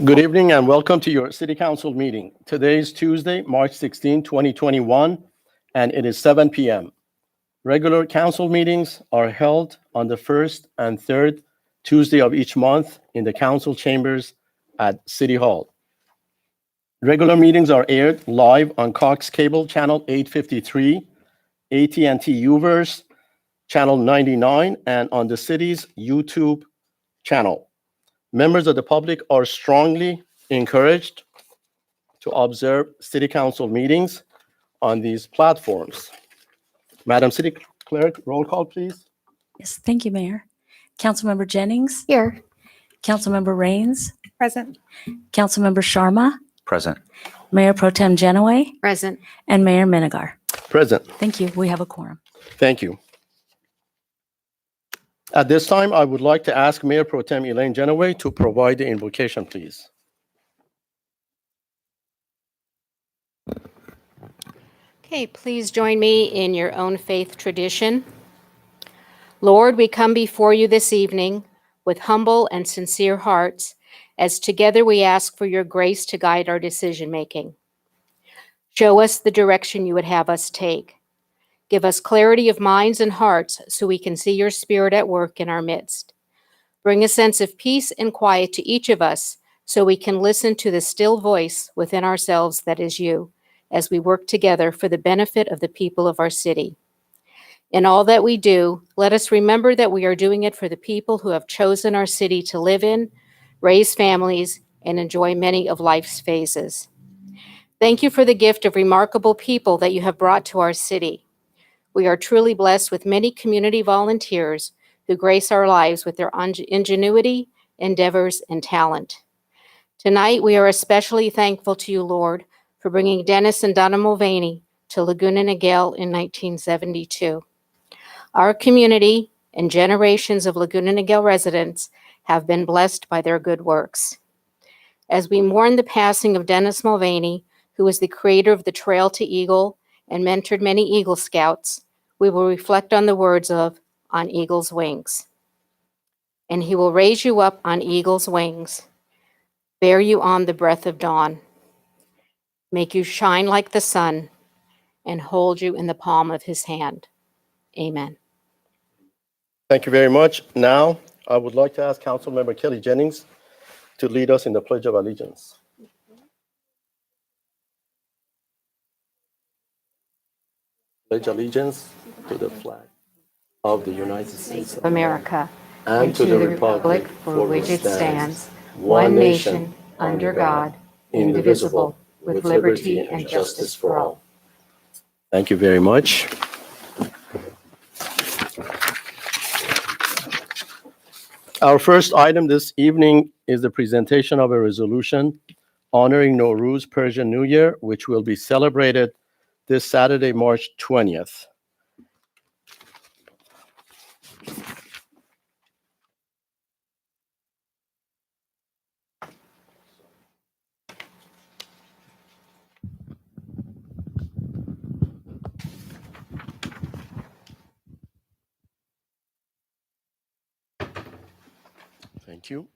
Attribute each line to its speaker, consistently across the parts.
Speaker 1: Good evening and welcome to your City Council meeting. Today is Tuesday, March 16, 2021, and it is 7 p.m. Regular council meetings are held on the first and third Tuesday of each month in the council chambers at City Hall. Regular meetings are aired live on Cox Cable Channel 853, AT&T Uverse Channel 99, and on the city's YouTube channel. Members of the public are strongly encouraged to observe City Council meetings on these platforms. Madam City Clerk, roll call, please.
Speaker 2: Yes, thank you, Mayor. Councilmember Jennings,
Speaker 3: Here.
Speaker 2: Councilmember Rains,
Speaker 3: Present.
Speaker 2: Councilmember Sharma,
Speaker 4: Present.
Speaker 2: Mayor Pro Tem Genoway,
Speaker 3: Present.
Speaker 2: and Mayor Minigar.
Speaker 1: Present.
Speaker 2: Thank you. We have a quorum.
Speaker 1: Thank you. At this time, I would like to ask Mayor Pro Tem Elaine Genoway to provide the invocation, please.
Speaker 3: Okay, please join me in your own faith tradition. Lord, we come before you this evening with humble and sincere hearts, as together we ask for your grace to guide our decision-making. Show us the direction you would have us take. Give us clarity of minds and hearts so we can see your spirit at work in our midst. Bring a sense of peace and quiet to each of us so we can listen to the still voice within ourselves that is you, as we work together for the benefit of the people of our city. In all that we do, let us remember that we are doing it for the people who have chosen our city to live in, raise families, and enjoy many of life's phases. Thank you for the gift of remarkable people that you have brought to our city. We are truly blessed with many community volunteers who grace our lives with their ingenuity, endeavors, and talent. Tonight, we are especially thankful to you, Lord, for bringing Dennis and Donna Mulvaney to Laguna Niguel in 1972. Our community and generations of Laguna Niguel residents have been blessed by their good works. As we mourn the passing of Dennis Mulvaney, who was the creator of the Trail to Eagle and mentored many Eagle Scouts, we will reflect on the words of On Eagle's Wings. And he will raise you up on eagle's wings, bear you on the breath of dawn, make you shine like the sun, and hold you in the palm of his hand. Amen.
Speaker 1: Thank you very much. Now, I would like to ask Councilmember Kelly Jennings to lead us in the Pledge of Allegiance. Pledge allegiance to the flag of the United States
Speaker 3: Of America,
Speaker 1: and to the republic
Speaker 3: for which it stands, one nation, under God, indivisible, with liberty and justice for all.
Speaker 1: Thank you very much. Our first item this evening is the presentation of a resolution honoring Nowruz Persian New Year, which will be celebrated this Saturday, March 20th. Thank you.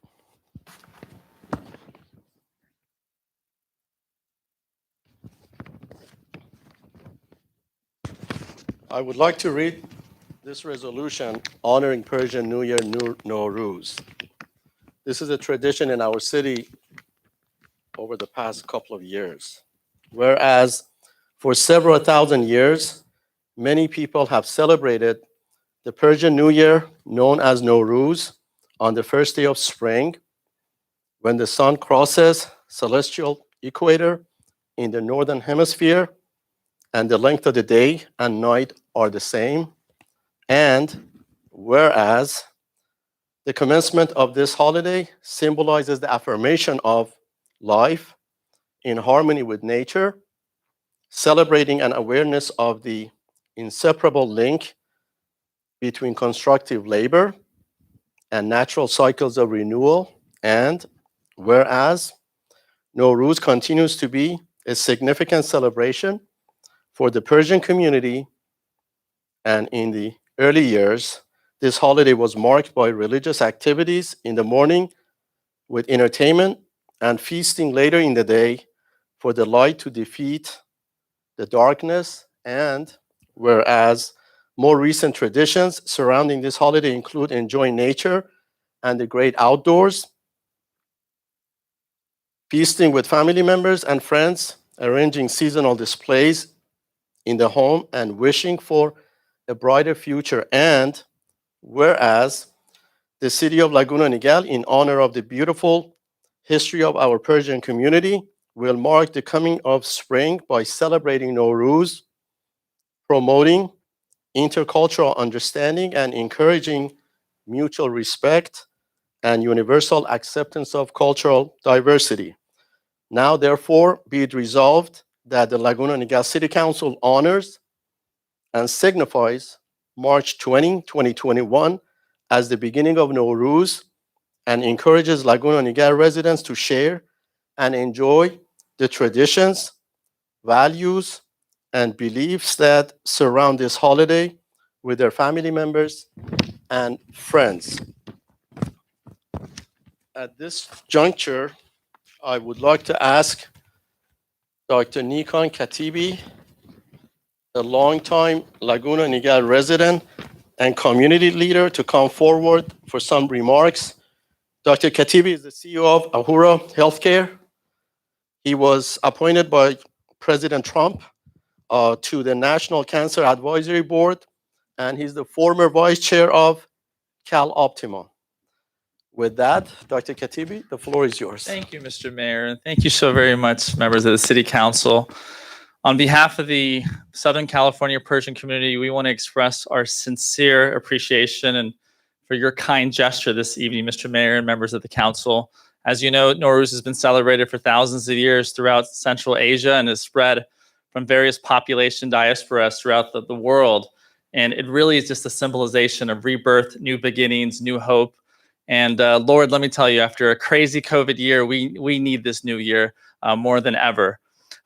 Speaker 1: I would like to read this resolution honoring Persian New Year Nowruz. This is a tradition in our city over the past couple of years. Whereas for several thousand years, many people have celebrated the Persian New Year, known as Nowruz, on the first day of spring, when the sun crosses celestial equator in the northern hemisphere, and the length of the day and night are the same. And whereas the commencement of this holiday symbolizes the affirmation of life in harmony with nature, celebrating an awareness of the inseparable link between constructive labor and natural cycles of renewal. And whereas Nowruz continues to be a significant celebration for the Persian community, and in the early years, this holiday was marked by religious activities in the morning with entertainment and feasting later in the day for the light to defeat the darkness. And whereas more recent traditions surrounding this holiday include enjoying nature and the great outdoors, feasting with family members and friends, arranging seasonal displays in the home, and wishing for a brighter future. And whereas the city of Laguna Niguel, in honor of the beautiful history of our Persian community, will mark the coming of spring by celebrating Nowruz, promoting intercultural understanding, and encouraging mutual respect and universal acceptance of cultural diversity. Now, therefore, be it resolved that the Laguna Niguel City Council honors and signifies March 20, 2021 as the beginning of Nowruz, and encourages Laguna Niguel residents to share and enjoy the traditions, values, and beliefs that surround this holiday with their family members and friends. At this juncture, I would like to ask Dr. Nikon Katibi, a longtime Laguna Niguel resident and community leader, to come forward for some remarks. Dr. Katibi is the CEO of Ahura Healthcare. He was appointed by President Trump to the National Cancer Advisory Board, and he's the former vice chair of Cal Optima. With that, Dr. Katibi, the floor is yours.
Speaker 4: Thank you, Mr. Mayor, and thank you so very much, members of the City Council. On behalf of the Southern California Persian community, we want to express our sincere appreciation and for your kind gesture this evening, Mr. Mayor and members of the Council. As you know, Nowruz has been celebrated for thousands of years throughout Central Asia and has spread from various population diasporas throughout the world. And it really is just a symbolization of rebirth, new beginnings, new hope. And Lord, let me tell you, after a crazy COVID year, we need this new year more than ever.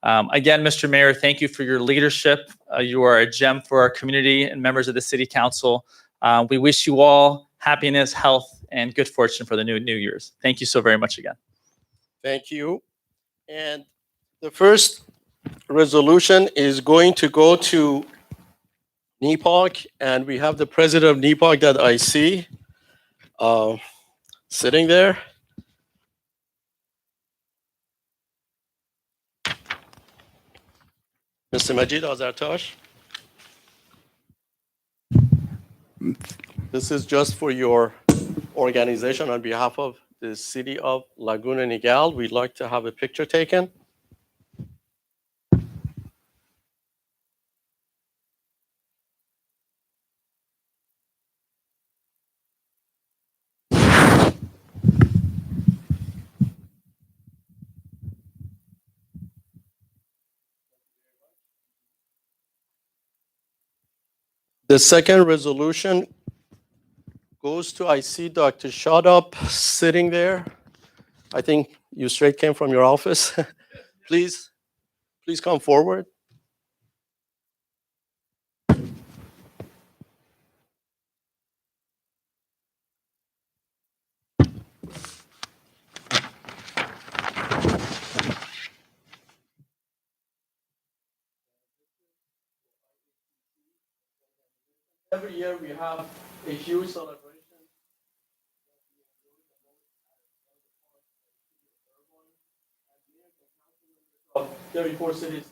Speaker 4: Again, Mr. Mayor, thank you for your leadership. You are a gem for our community and members of the City Council. We wish you all happiness, health, and good fortune for the new years. Thank you so very much again.
Speaker 1: Thank you. And the first resolution is going to go to NEPOC, and we have the president of NEPOC that I see sitting there. Mr. Majid Azartash. This is just for your organization on behalf of the city of Laguna Niguel. We'd like to have a picture taken. The second resolution goes to, I see Dr. Shadab sitting there. I think you straight came from your office. Please come forward. Every year we have a huge celebration. 34 cities.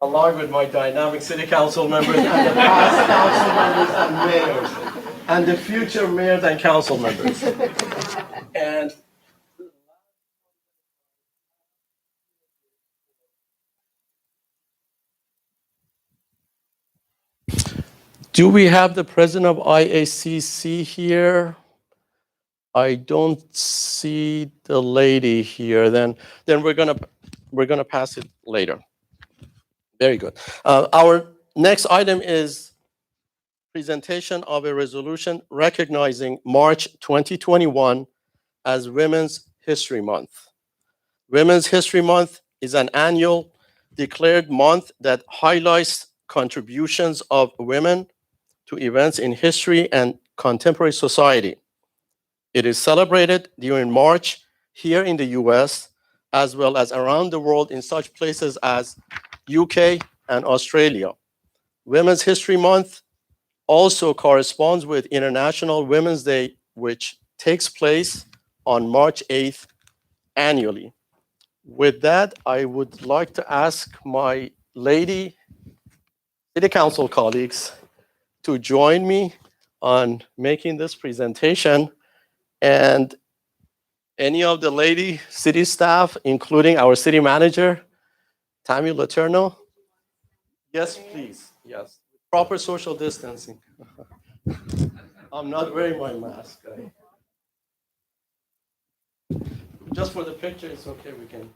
Speaker 1: Along with my dynamic city council members and the past council members and mayors, and the future mayors and council members. And do we have the president of IACC here? I don't see the lady here. Then we're gonna pass it later. Very good. Our next item is presentation of a resolution recognizing March 2021 as Women's History Month. Women's History Month is an annual declared month that highlights contributions of women to events in history and contemporary society. It is celebrated during March here in the US, as well as around the world in such places as UK and Australia. Women's History Month also corresponds with International Women's Day, which takes place on March 8th annually. With that, I would like to ask my lady City Council colleagues to join me on making this presentation. And any of the lady city staff, including our city manager, Tammy Letourneau? Yes, please. Yes. Proper social distancing. I'm not wearing my mask. Just for the picture, it's okay. We can.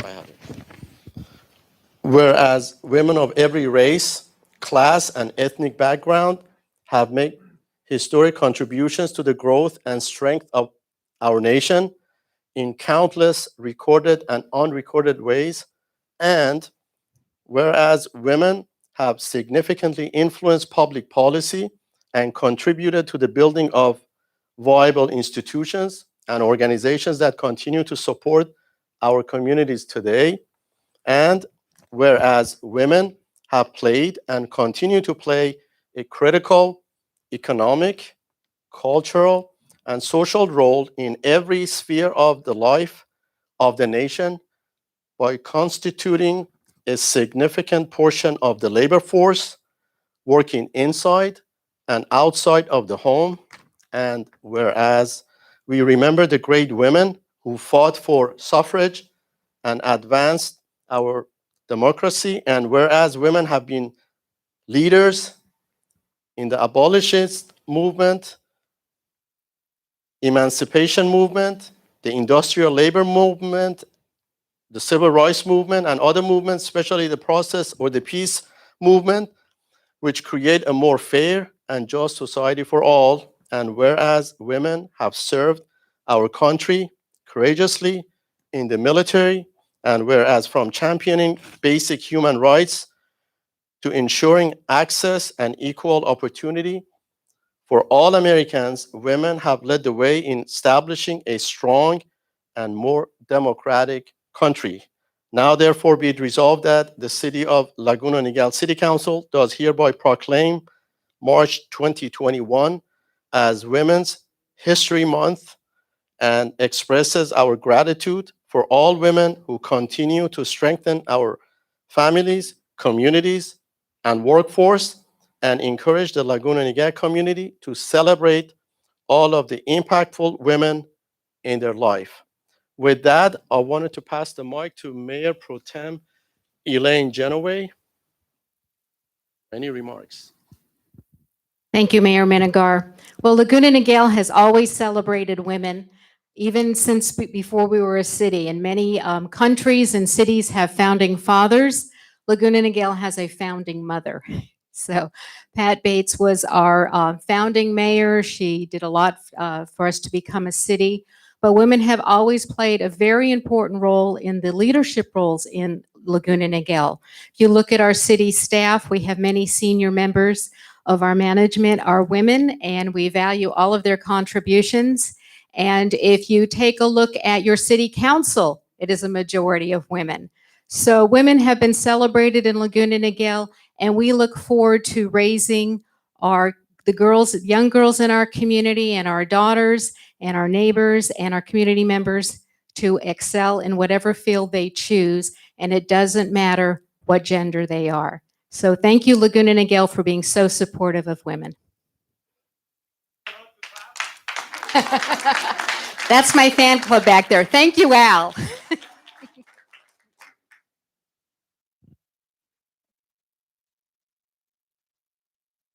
Speaker 1: I have it. Whereas women of every race, class, and ethnic background have made historic contributions to the growth and strength of our nation in countless recorded and unrecorded ways, and whereas women have significantly influenced public policy and contributed to the building of viable institutions and organizations that continue to support our communities today, and whereas women have played and continue to play a critical economic, cultural, and social role in every sphere of the life of the nation by constituting a significant portion of the labor force working inside and outside of the home. And whereas we remember the great women who fought for suffrage and advanced our democracy, and whereas women have been leaders in the abolitionist movement, emancipation movement, the industrial labor movement, the civil rights movement, and other movements, especially the process or the peace movement, which create a more fair and just society for all. And whereas women have served our country courageously in the military, and whereas from championing basic human rights to ensuring access and equal opportunity for all Americans, women have led the way in establishing a strong and more democratic country. Now, therefore, be it resolved that the City of Laguna Niguel City Council does hereby proclaim March 2021 as Women's History Month and expresses our gratitude for all women who continue to strengthen our families, communities, and workforce, and encourage the Laguna Niguel community to celebrate all of the impactful women in their life. With that, I wanted to pass the mic to Mayor Pro Tem Elaine Genoway. Any remarks?
Speaker 3: Thank you, Mayor Menegar. Well, Laguna Niguel has always celebrated women, even since before we were a city. And many countries and cities have founding fathers. Laguna Niguel has a founding mother. So Pat Bates was our founding mayor. She did a lot for us to become a city. But women have always played a very important role in the leadership roles in Laguna Niguel. If you look at our city staff, we have many senior members of our management are women, and we value all of their contributions. And if you take a look at your city council, it is a majority of women. So women have been celebrated in Laguna Niguel, and we look forward to raising young girls in our community and our daughters and our neighbors and our community members to excel in whatever field they choose, and it doesn't matter what gender they are. So thank you, Laguna Niguel, for being so supportive of women. That's my fan club back there. Thank you, Al.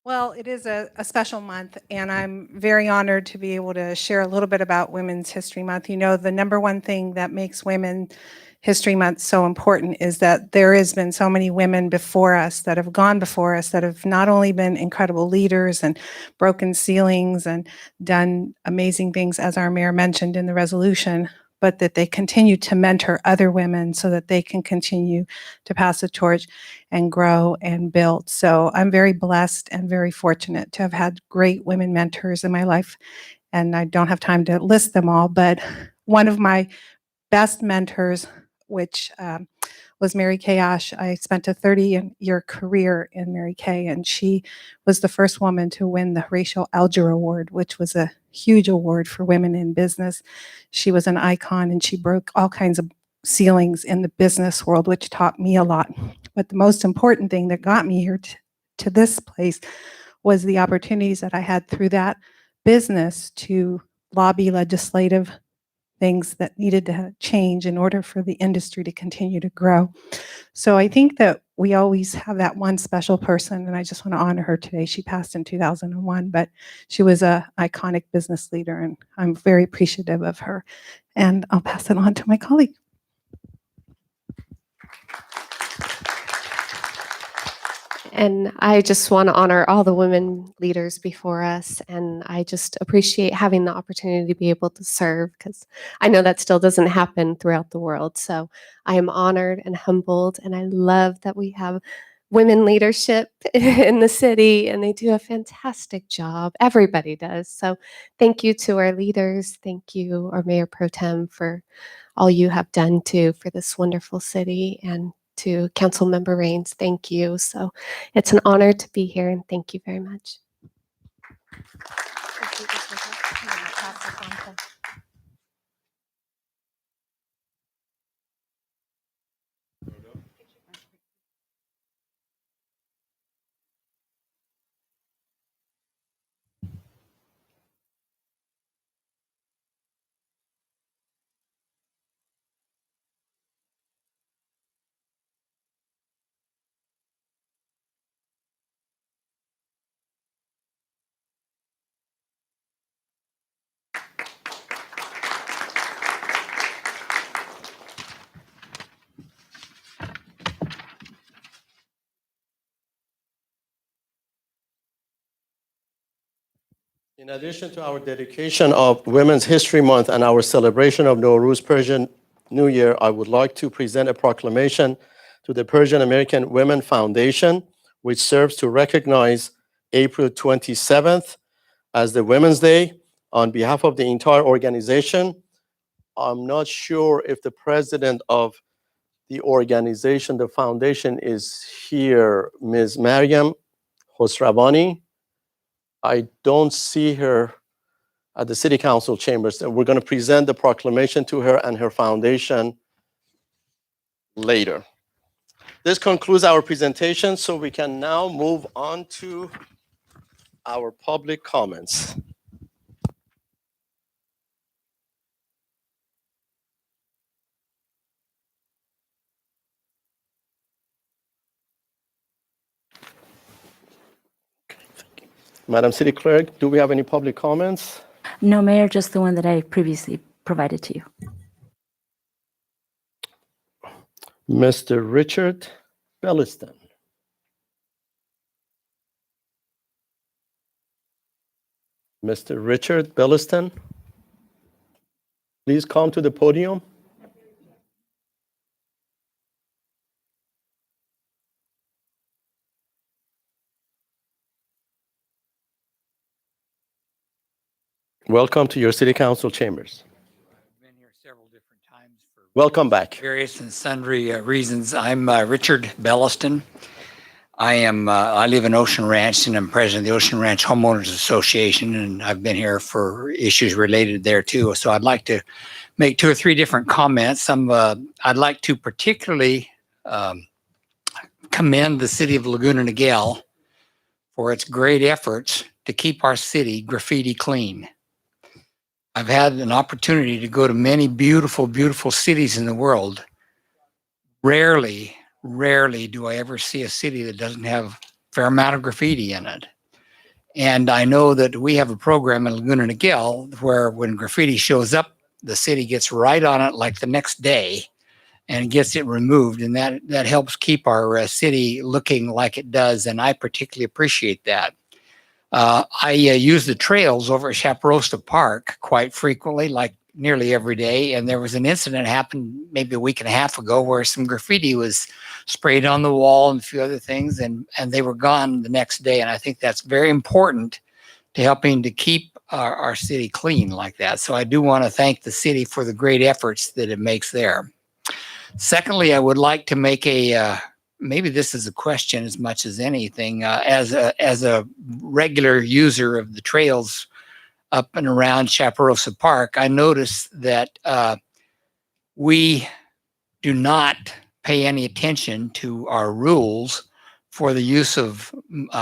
Speaker 5: Well, it is a special month, and I'm very honored to be able to share a little bit about Women's History Month. You know, the number one thing that makes Women History Month so important is that there has been so many women before us that have gone before us that have not only been incredible leaders and broken ceilings and done amazing things, as our mayor mentioned in the resolution, but that they continue to mentor other women so that they can continue to pass the torch and grow and build. So I'm very blessed and very fortunate to have had great women mentors in my life. And I don't have time to list them all, but one of my best mentors, which was Mary Kay Ash. I spent a 30-year career in Mary Kay, and she was the first woman to win the Horatio Alger Award, which was a huge award for women in business. She was an icon, and she broke all kinds of ceilings in the business world, which taught me a lot. But the most important thing that got me here to this place was the opportunities that I had through that business to lobby legislative things that needed to change in order for the industry to continue to grow. So I think that we always have that one special person, and I just want to honor her today. She passed in 2001, but she was an iconic business leader, and I'm very appreciative of her. And I'll pass it on to my colleague.
Speaker 6: And I just want to honor all the women leaders before us. And I just appreciate having the opportunity to be able to serve, because I know that still doesn't happen throughout the world. So I am honored and humbled. And I love that we have women leadership in the city, and they do a fantastic job. Everybody does. So thank you to our leaders. Thank you, our Mayor Pro Tem, for all you have done too for this wonderful city. And to Councilmember Raines, thank you. So it's an honor to be here, and thank you very much.
Speaker 1: In addition to our dedication of Women's History Month and our celebration of Nowruz Persian New Year, I would like to present a proclamation to the Persian American Women Foundation, which serves to recognize April 27th as the Women's Day. On behalf of the entire organization, I'm not sure if the president of the organization, the foundation, is here, Ms. Maryam Khosravani. I don't see her at the City Council chambers. We're going to present the proclamation to her and her foundation later. This concludes our presentation, so we can now move on to our public comments. Madam City Clerk, do we have any public comments?
Speaker 2: No, Mayor, just the one that I previously provided to you.
Speaker 1: Mr. Richard Belliston. Mr. Richard Belliston, please come to the podium. Welcome to your City Council chambers.
Speaker 7: I've been here several different times for
Speaker 1: Welcome back.
Speaker 7: various and sundry reasons. I'm Richard Belliston. I live in Ocean Ranch, and I'm president of the Ocean Ranch Homeowners Association, and I've been here for issues related there too. So I'd like to make 2 or 3 different comments. I'd like to particularly commend the city of Laguna Niguel for its great efforts to keep our city graffiti clean. I've had an opportunity to go to many beautiful, beautiful cities in the world. Rarely do I ever see a city that doesn't have a fair amount of graffiti in it. And I know that we have a program in Laguna Niguel where when graffiti shows up, the city gets right on it like the next day and gets it removed. And that helps keep our city looking like it does. And I particularly appreciate that. I use the trails over at Chaparosa Park quite frequently, like nearly every day. And there was an incident happened maybe a week and a half ago where some graffiti was sprayed on the wall and a few other things, and they were gone the next day. And I think that's very important to helping to keep our city clean like that. So I do want to thank the city for the great efforts that it makes there. Secondly, I would like to make maybe this is a question as much as anything. As a regular user of the trails up and around Chaparosa Park, I noticed that we do not pay any attention to our rules for the use of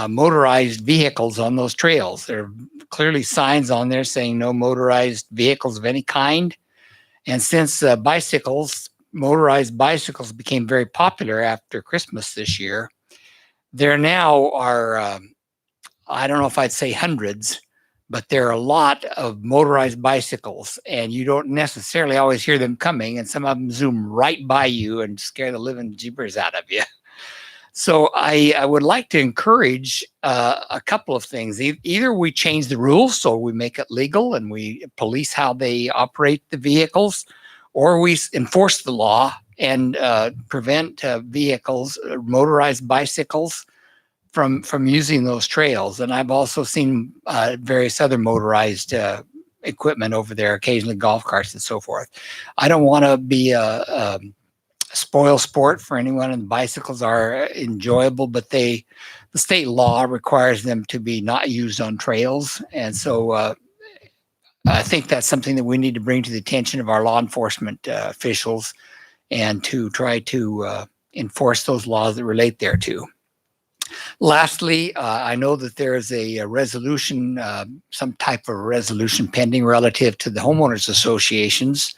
Speaker 7: motorized vehicles on those trails. There are clearly signs on there saying no motorized vehicles of any kind. And since motorized bicycles became very popular after Christmas this year, there now are, I don't know if I'd say hundreds, but there are a lot of motorized bicycles, and you don't necessarily always hear them coming, and some of them zoom right by you and scare the living jeepers out of you. So I would like to encourage a couple of things. Either we change the rules so we make it legal and we police how they operate the vehicles, or we enforce the law and prevent vehicles, motorized bicycles, from using those trails. And I've also seen various other motorized equipment over there, occasionally golf carts and so forth. I don't want to be a spoil sport for anyone, and bicycles are enjoyable, but the state law requires them to be not used on trails. And so I think that's something that we need to bring to the attention of our law enforcement officials and to try to enforce those laws that relate thereto. Lastly, I know that there is a resolution, some type of resolution pending relative to the homeowners associations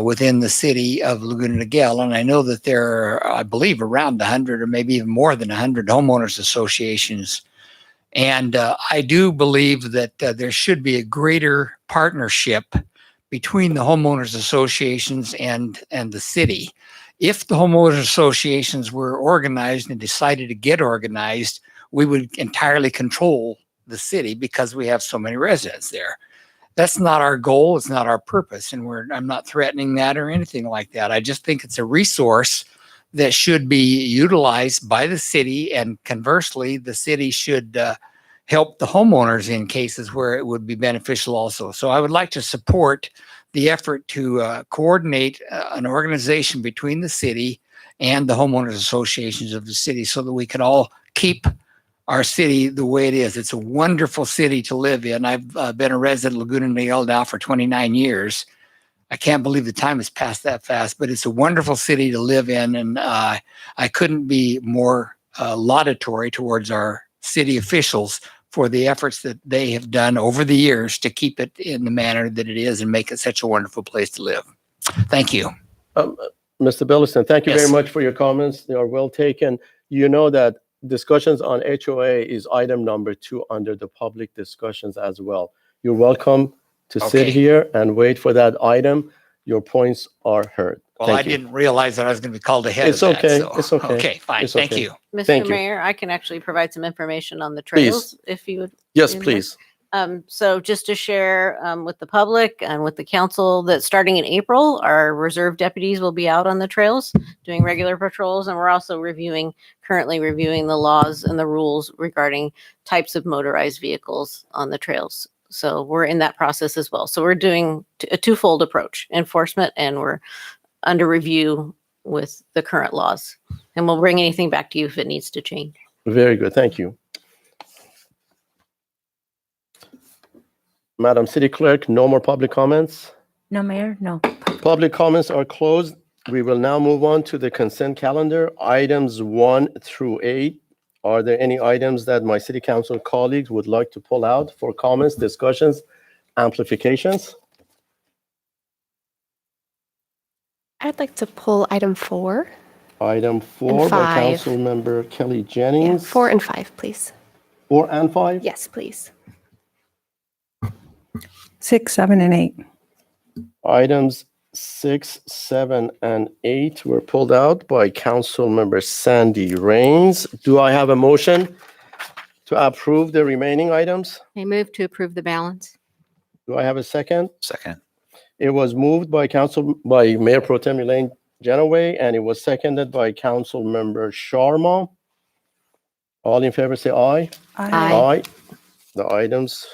Speaker 7: within the city of Laguna Niguel. And I know that there are, I believe, around 100 or maybe even more than 100 homeowners associations. And I do believe that there should be a greater partnership between the homeowners associations and the city. If the homeowners associations were organized and decided to get organized, we would entirely control the city because we have so many residents there. That's not our goal. It's not our purpose. And I'm not threatening that or anything like that. I just think it's a resource that should be utilized by the city. And conversely, the city should help the homeowners in cases where it would be beneficial also. So I would like to support the effort to coordinate an organization between the city and the homeowners associations of the city so that we can all keep our city the way it is. It's a wonderful city to live in. I've been a resident of Laguna Niguel now for 29 years. I can't believe the time has passed that fast, but it's a wonderful city to live in. And I couldn't be more laudatory towards our city officials for the efforts that they have done over the years to keep it in the manner that it is and make it such a wonderful place to live. Thank you.
Speaker 1: Mr. Billiston, thank you
Speaker 7: Yes.
Speaker 1: very much for your comments. They are well taken. You know that discussions on HOA is item number 2 under the public discussions as well. You're welcome to sit
Speaker 7: Okay.
Speaker 1: here and wait for that item. Your points are heard.
Speaker 7: Well,
Speaker 1: Thank
Speaker 7: I
Speaker 1: you.
Speaker 7: didn't realize that I was going to be called ahead
Speaker 1: It's
Speaker 7: of that.
Speaker 1: okay.
Speaker 7: So.
Speaker 1: It's okay.
Speaker 7: Okay, fine.
Speaker 1: It's
Speaker 7: Thank
Speaker 1: okay.
Speaker 7: you.
Speaker 1: Thank
Speaker 8: Mr.
Speaker 1: you.
Speaker 8: Mayor, I can actually provide some information on the
Speaker 1: Please.
Speaker 8: trails if you would.
Speaker 1: Yes,
Speaker 8: in there.
Speaker 1: please.
Speaker 8: So just to share with the public and with the council that starting in April, our reserve deputies will be out on the trails doing regular patrols. And we're also currently reviewing the laws and the rules regarding types of motorized vehicles on the trails. So we're in that process as well. So we're doing a twofold approach, enforcement, and we're under review with the current laws. And we'll bring anything back to you if it needs to change.
Speaker 1: Very good. Thank you. Madam City Clerk, no more public comments?
Speaker 2: No, Mayor, no.
Speaker 1: Public comments are closed. We will now move on to the consent calendar, items 1 through 8. Are there any items that my city council colleagues would like to pull out for comments, discussions, amplifications?
Speaker 6: I'd like to pull item 4.
Speaker 1: Item 4 by
Speaker 6: 5.
Speaker 1: Councilmember Kelly
Speaker 6: Yeah,
Speaker 1: Jennings.
Speaker 6: 4 and 5, please.
Speaker 1: 4 and 5?
Speaker 6: Yes, please.
Speaker 5: 6, 7, and 8.
Speaker 1: Items 6, 7, and 8 were pulled out by Councilmember Sandy Rains. Do I have a motion to approve the remaining items?
Speaker 3: I move to approve the balance.
Speaker 1: Do I have a second?
Speaker 9: Second.
Speaker 1: It was moved by Mayor Pro Tem Elaine Genoway, and it was seconded by Councilmember Sharma. All in favor, say aye.
Speaker 3: Aye.
Speaker 1: The items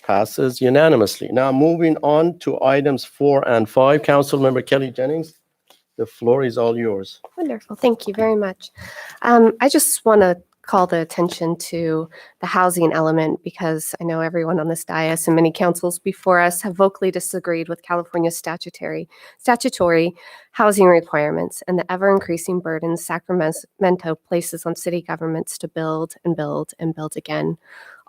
Speaker 1: passes unanimously. Now, moving on to items 4 and 5. Councilmember Kelly Jennings, the floor is all yours.
Speaker 6: Wonderful. Thank you very much. I just want to call the attention to the housing element because I know everyone on this dais and many councils before us have vocally disagreed with California's statutory housing requirements and the ever-increasing burdens Sacramento places on city governments to build and build and build again,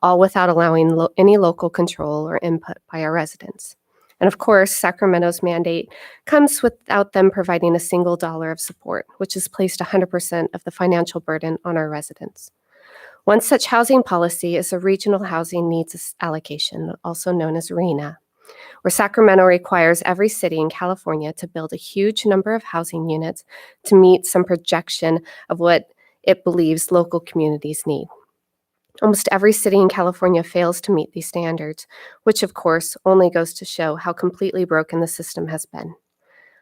Speaker 6: all without allowing any local control or input by our residents. And of course, Sacramento's mandate comes without them providing a single dollar of support, which has placed 100% of the financial burden on our residents. One such housing policy is a regional housing needs allocation, also known as RHNA, where Sacramento requires every city in California to build a huge number of housing units to meet some projection of what it believes local communities need. Almost every city in California fails to meet these standards, which of course only goes to show how completely broken the system has been.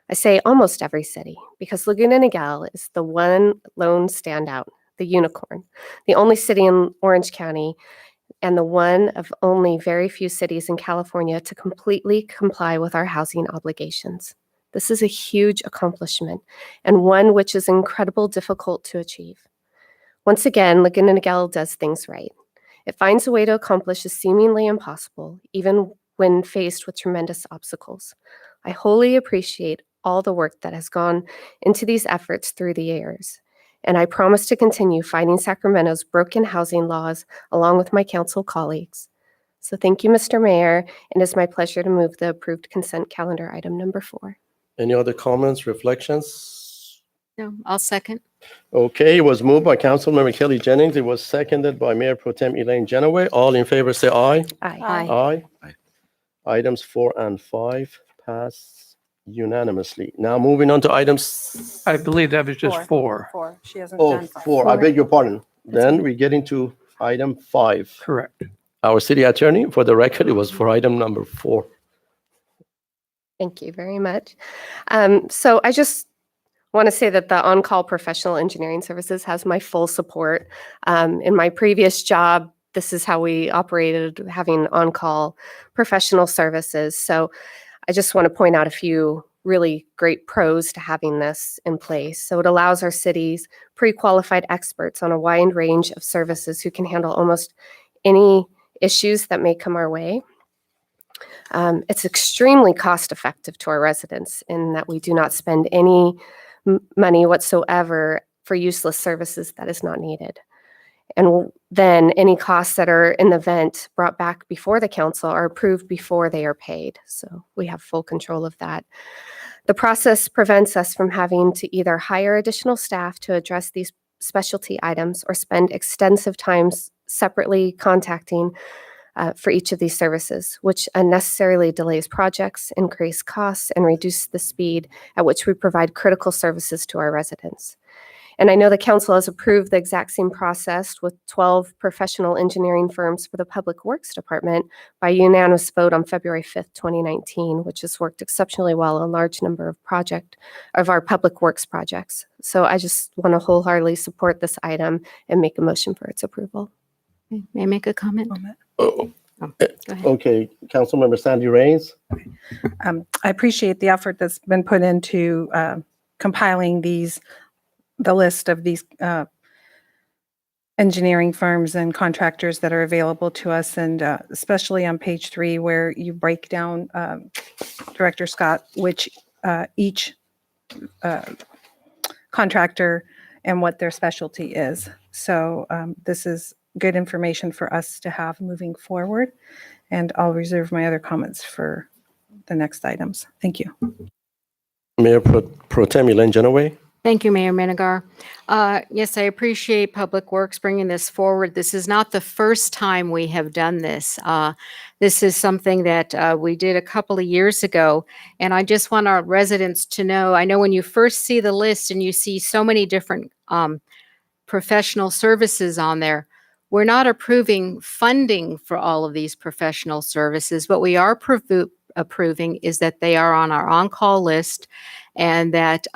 Speaker 6: I say almost every city because Laguna Niguel is the one lone standout, the unicorn, the only city in Orange County and the one of only very few cities in California to completely comply with our housing obligations. This is a huge accomplishment and one which is incredibly difficult to achieve. Once again, Laguna Niguel does things right. It finds a way to accomplish the seemingly impossible, even when faced with tremendous obstacles. I wholly appreciate all the work that has gone into these efforts through the years, and I promise to continue fighting Sacramento's broken housing laws along with my council colleagues. So thank you, Mr. Mayor, and it's my pleasure to move the approved consent calendar item number 4.
Speaker 1: Any other comments, reflections?
Speaker 3: No, I'll second.
Speaker 1: Okay, it was moved by Councilmember Kelly Jennings. It was seconded by Mayor Pro Tem Elaine Genoway. All in favor, say aye.
Speaker 6: Aye.
Speaker 3: Aye.
Speaker 1: Aye. Items 4 and 5 pass unanimously. Now, moving on to items.
Speaker 10: I believe that was just 4.
Speaker 5: 4. She hasn't
Speaker 1: Oh,
Speaker 5: done 5.
Speaker 1: 4. I beg your pardon. Then we get into item 5.
Speaker 10: Correct.
Speaker 1: Our city attorney, for the record, it was for item number 4.
Speaker 6: Thank you very much. So I just want to say that the On-Call Professional Engineering Services has my full support. In my previous job, this is how we operated, having on-call professional services. So I just want to point out a few really great pros to having this in place. So it allows our cities pre-qualified experts on a wide range of services who can handle almost any issues that may come our way. It's extremely cost-effective to our residents in that we do not spend any money whatsoever for useless services that is not needed. And then any costs that are in the event brought back before the council are approved before they are paid. So we have full control of that. The process prevents us from having to either hire additional staff to address these specialty items or spend extensive times separately contacting for each of these services, which unnecessarily delays projects, increase costs, and reduce the speed at which we provide critical services to our residents. And I know the council has approved the exact same process with 12 professional engineering firms for the Public Works Department by unanimous vote on February 5th, 2019, which has worked exceptionally well on a large number of our public works projects. So I just want to wholeheartedly support this item and make a motion for its approval.
Speaker 3: May I make a comment?
Speaker 1: Oh,
Speaker 3: Go ahead.
Speaker 1: okay, Councilmember Sandy Rains.
Speaker 5: I appreciate the effort that's been put into compiling the list of these engineering firms and contractors that are available to us, and especially on page 3 where you break down, Director Scott, which each contractor and what their specialty is. So this is good information for us to have moving forward, and I'll reserve my other comments for the next items. Thank you.
Speaker 1: Mayor Pro Tem Elaine Genoway.
Speaker 3: Thank you, Mayor Minigar. Yes, I appreciate Public Works bringing this forward. This is not the first time we have done this. This is something that we did a couple of years ago, and I just want our residents to know, I know when you first see the list and you see so many different professional services on there, we're not approving funding for all of these professional services. What we are approving is that they are on our on-call list, and that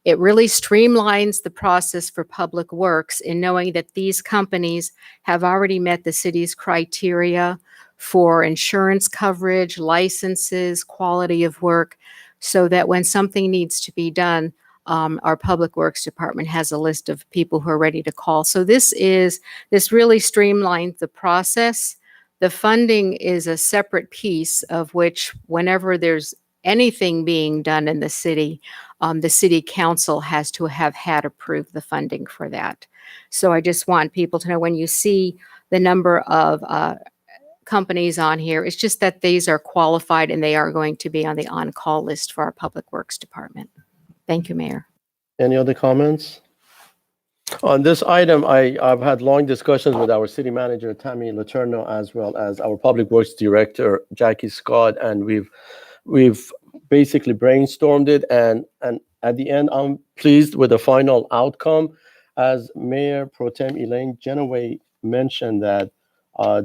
Speaker 3: it really streamlines the process for Public Works in knowing that these companies have already met the city's criteria for insurance coverage, licenses, quality of work, so that when something needs to be done, our Public Works Department has a list of people who are ready to call. So this really streamlines the process. The funding is a separate piece of which, whenever there's anything being done in the city council has to have had approved the funding for that. So I just want people to know, when you see the number of companies on here, it's just that these are qualified and they are going to be on the on-call list for our Public Works Department. Thank you, Mayor.
Speaker 1: Any other comments? On this item, I've had long discussions with our city manager, Tammy Letourneau, as well as our Public Works Director, Jackie Scott, and we've basically brainstormed it, and at the end, I'm pleased with the final outcome. As Mayor Pro Tem Elaine Genoway mentioned, that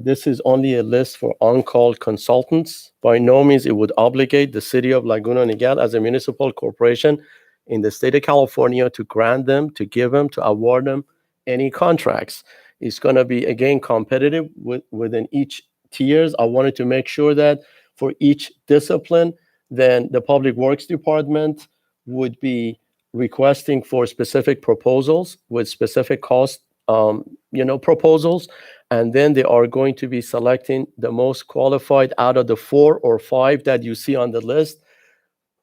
Speaker 1: this is only a list for on-call consultants. By no means it would obligate the city of Laguna Niguel as a municipal corporation in the state of California to grant them, to give them, to award them any contracts. It's going to be, again, competitive within each tiers. I wanted to make sure that for each discipline, then the Public Works Department would be requesting for specific proposals with specific cost, proposals, and then they are going to be selecting the most qualified out of the 4 or 5 that you see on the list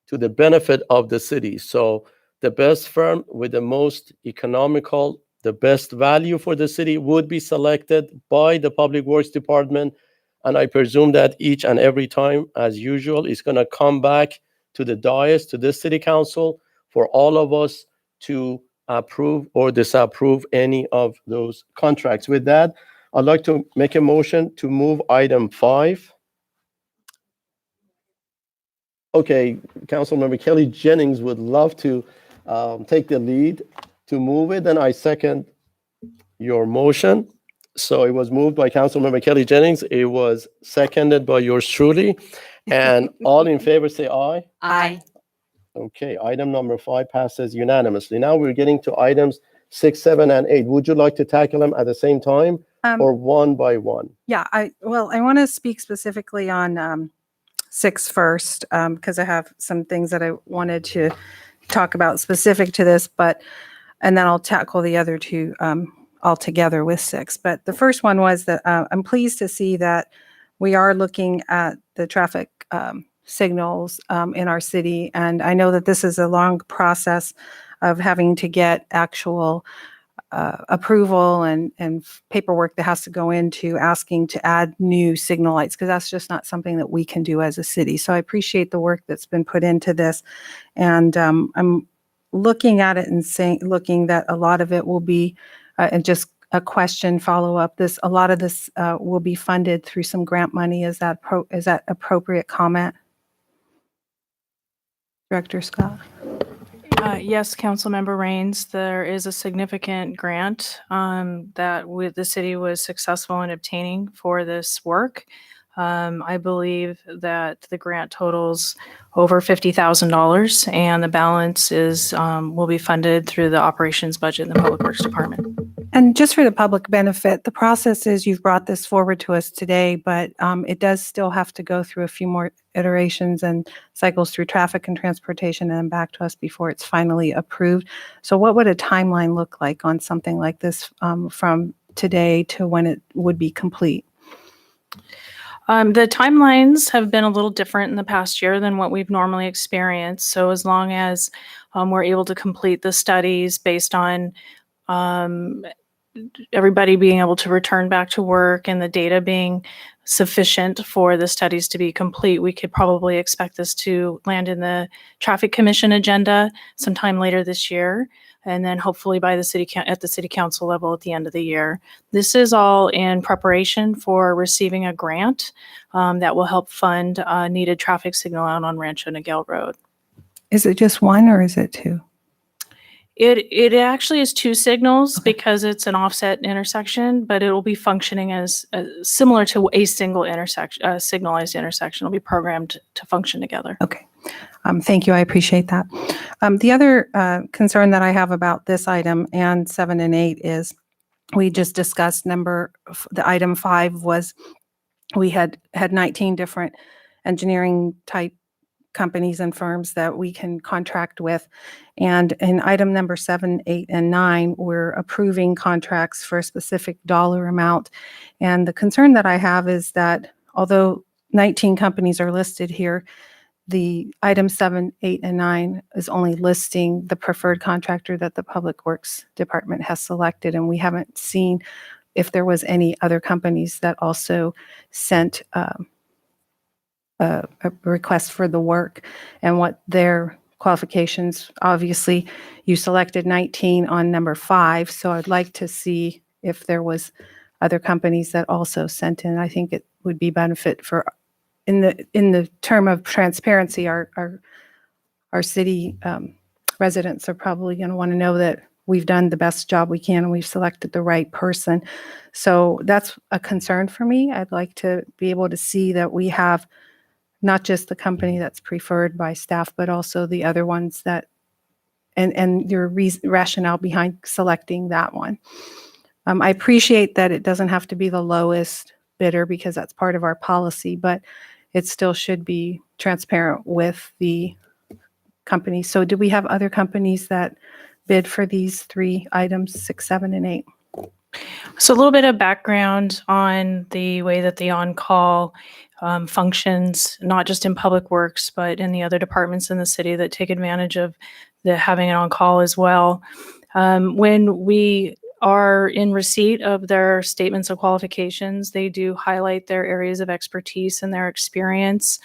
Speaker 1: to the benefit of the city. So the best firm with the most economical, the best value for the city would be selected by the Public Works Department. And I presume that each and every time, as usual, is going to come back to the dais, to this city council, for all of us to approve or disapprove any of those contracts. With that, I'd like to make a motion to move item 5. Okay, Councilmember Kelly Jennings would love to take the lead to move it, and I second your motion. So it was moved by Councilmember Kelly Jennings. It was seconded by yours truly. And all in favor say aye.
Speaker 3: Aye.
Speaker 1: Okay, item number 5 passes unanimously. Now we're getting to items 6, 7, and 8. Would you like to tackle them at the same time or one by one?
Speaker 5: Yeah, I want to speak specifically on 6 first, because I have some things that I wanted to talk about specific to this, and then I'll tackle the other 2 all together with 6. But the first one was that I'm pleased to see that we are looking at the traffic signals in our city. And I know that this is a long process of having to get actual approval and paperwork that has to go into asking to add new signal lights, because that's just not something that we can do as a city. So I appreciate the work that's been put into this. And I'm looking at it and looking that a lot of it will be, and just a question follow up, a lot of this will be funded through some grant money. Is that appropriate comment? Director Scott?
Speaker 9: Yes, Councilmember Rains, there is a significant grant that the city was successful in obtaining for this work. I believe that the grant totals over $50,000, and the balance will be funded through the operations budget in the Public Works Department.
Speaker 5: And just for the public benefit, the process is you've brought this forward to us today, but it does still have to go through a few more iterations and cycles through traffic and transportation and then back to us before it's finally approved. So what would a timeline look like on something like this from today to when it would be complete?
Speaker 9: The timelines have been a little different in the past year than what we've normally experienced. So as long as we're able to complete the studies based on everybody being able to return back to work and the data being sufficient for the studies to be complete, we could probably expect this to land in the Traffic Commission agenda sometime later this year, and then hopefully by the at the city council level at the end of the year. This is all in preparation for receiving a grant that will help fund needed traffic signal out on Rancho Miguel Road.
Speaker 5: Is it just one or is it two?
Speaker 9: It actually is two signals
Speaker 5: Okay.
Speaker 9: because it's an offset intersection, but it will be functioning as similar to a single intersection, signalized intersection. It'll be programmed to function together.
Speaker 5: Okay. Thank you. I appreciate that. The other concern that I have about this item and 7 and 8 is we just discussed the item 5 was we had 19 different engineering type companies and firms that we can contract with. And in item number 7, 8, and 9, we're approving contracts for a specific dollar amount. And the concern that I have is that although 19 companies are listed here, the item 7, 8, and 9 is only listing the preferred contractor that the Public Works Department has selected. And we haven't seen if there was any other companies that also sent a request for the work and what their qualifications. Obviously, you selected 19 on number 5, so I'd like to see if there was other companies that also sent in. I think it would be benefit for, in the term of transparency, our city residents are probably going to want to know that we've done the best job we can and we've selected the right person. So that's a concern for me. I'd like to be able to see that we have not just the company that's preferred by staff, but also the other ones that, and your rationale behind selecting that one. I appreciate that it doesn't have to be the lowest bidder because that's part of our policy, but it still should be transparent with the company. So do we have other companies that bid for these 3 items, 6, 7, and 8?
Speaker 9: So a little bit of background on the way that the on-call functions, not just in Public Works, but in the other departments in the city that take advantage of having it on call as well. When we are in receipt of their statements of qualifications, they do highlight their areas of expertise and their experience.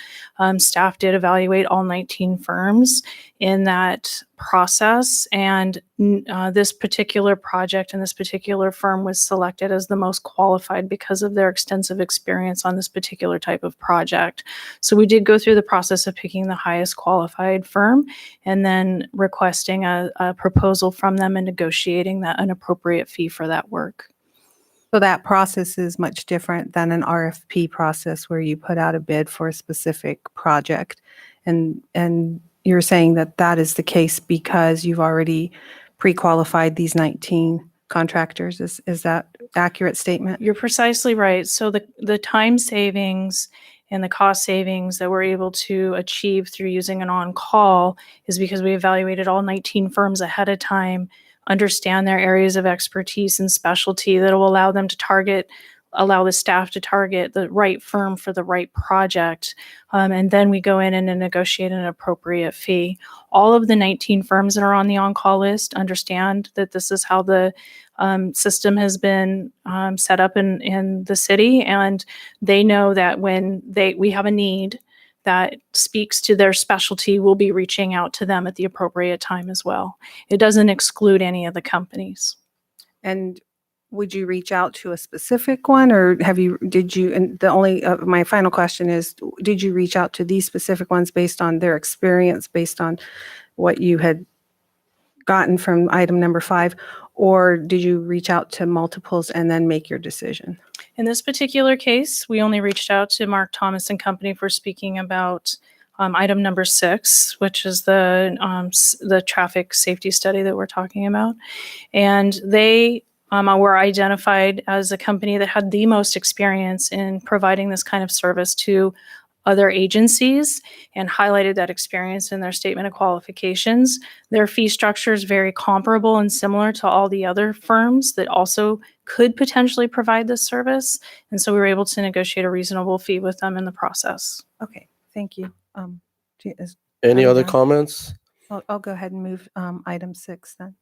Speaker 9: Staff did evaluate all 19 firms in that process, and this particular project and this particular firm was selected as the most qualified because of their extensive experience on this particular type of project. So we did go through the process of picking the highest qualified firm and then requesting a proposal from them and negotiating an appropriate fee for that work.
Speaker 5: So that process is much different than an RFP process where you put out a bid for a specific project. And you're saying that that is the case because you've already pre-qualified these 19 contractors. Is that accurate statement?
Speaker 9: You're precisely right. So the time savings and the cost savings that we're able to achieve through using an on-call is because we evaluated all 19 firms ahead of time, understand their areas of expertise and specialty that will allow them to allow the staff to target the right firm for the right project. And then we go in and negotiate an appropriate fee. All of the 19 firms that are on the on-call list understand that this is how the system has been set up in the city. And they know that when we have a need that speaks to their specialty, we'll be reaching out to them at the appropriate time as well. It doesn't exclude any of the companies.
Speaker 5: And would you reach out to a specific one or and the only, my final question is, did you reach out to these specific ones based on their experience, based on what you had gotten from item number 5, or did you reach out to multiples and then make your decision?
Speaker 9: In this particular case, we only reached out to Mark Thomas and Company for speaking about item number 6, which is the traffic safety study that we're talking about. And they were identified as a company that had the most experience in providing this kind of service to other agencies and highlighted that experience in their statement of qualifications. Their fee structure is very comparable and similar to all the other firms that also could potentially provide this service. And so we were able to negotiate a reasonable fee with them in the process.
Speaker 5: Okay, thank you.
Speaker 1: Any
Speaker 5: I'm
Speaker 1: other
Speaker 5: done.
Speaker 1: comments?
Speaker 5: I'll go ahead and move item 6 then.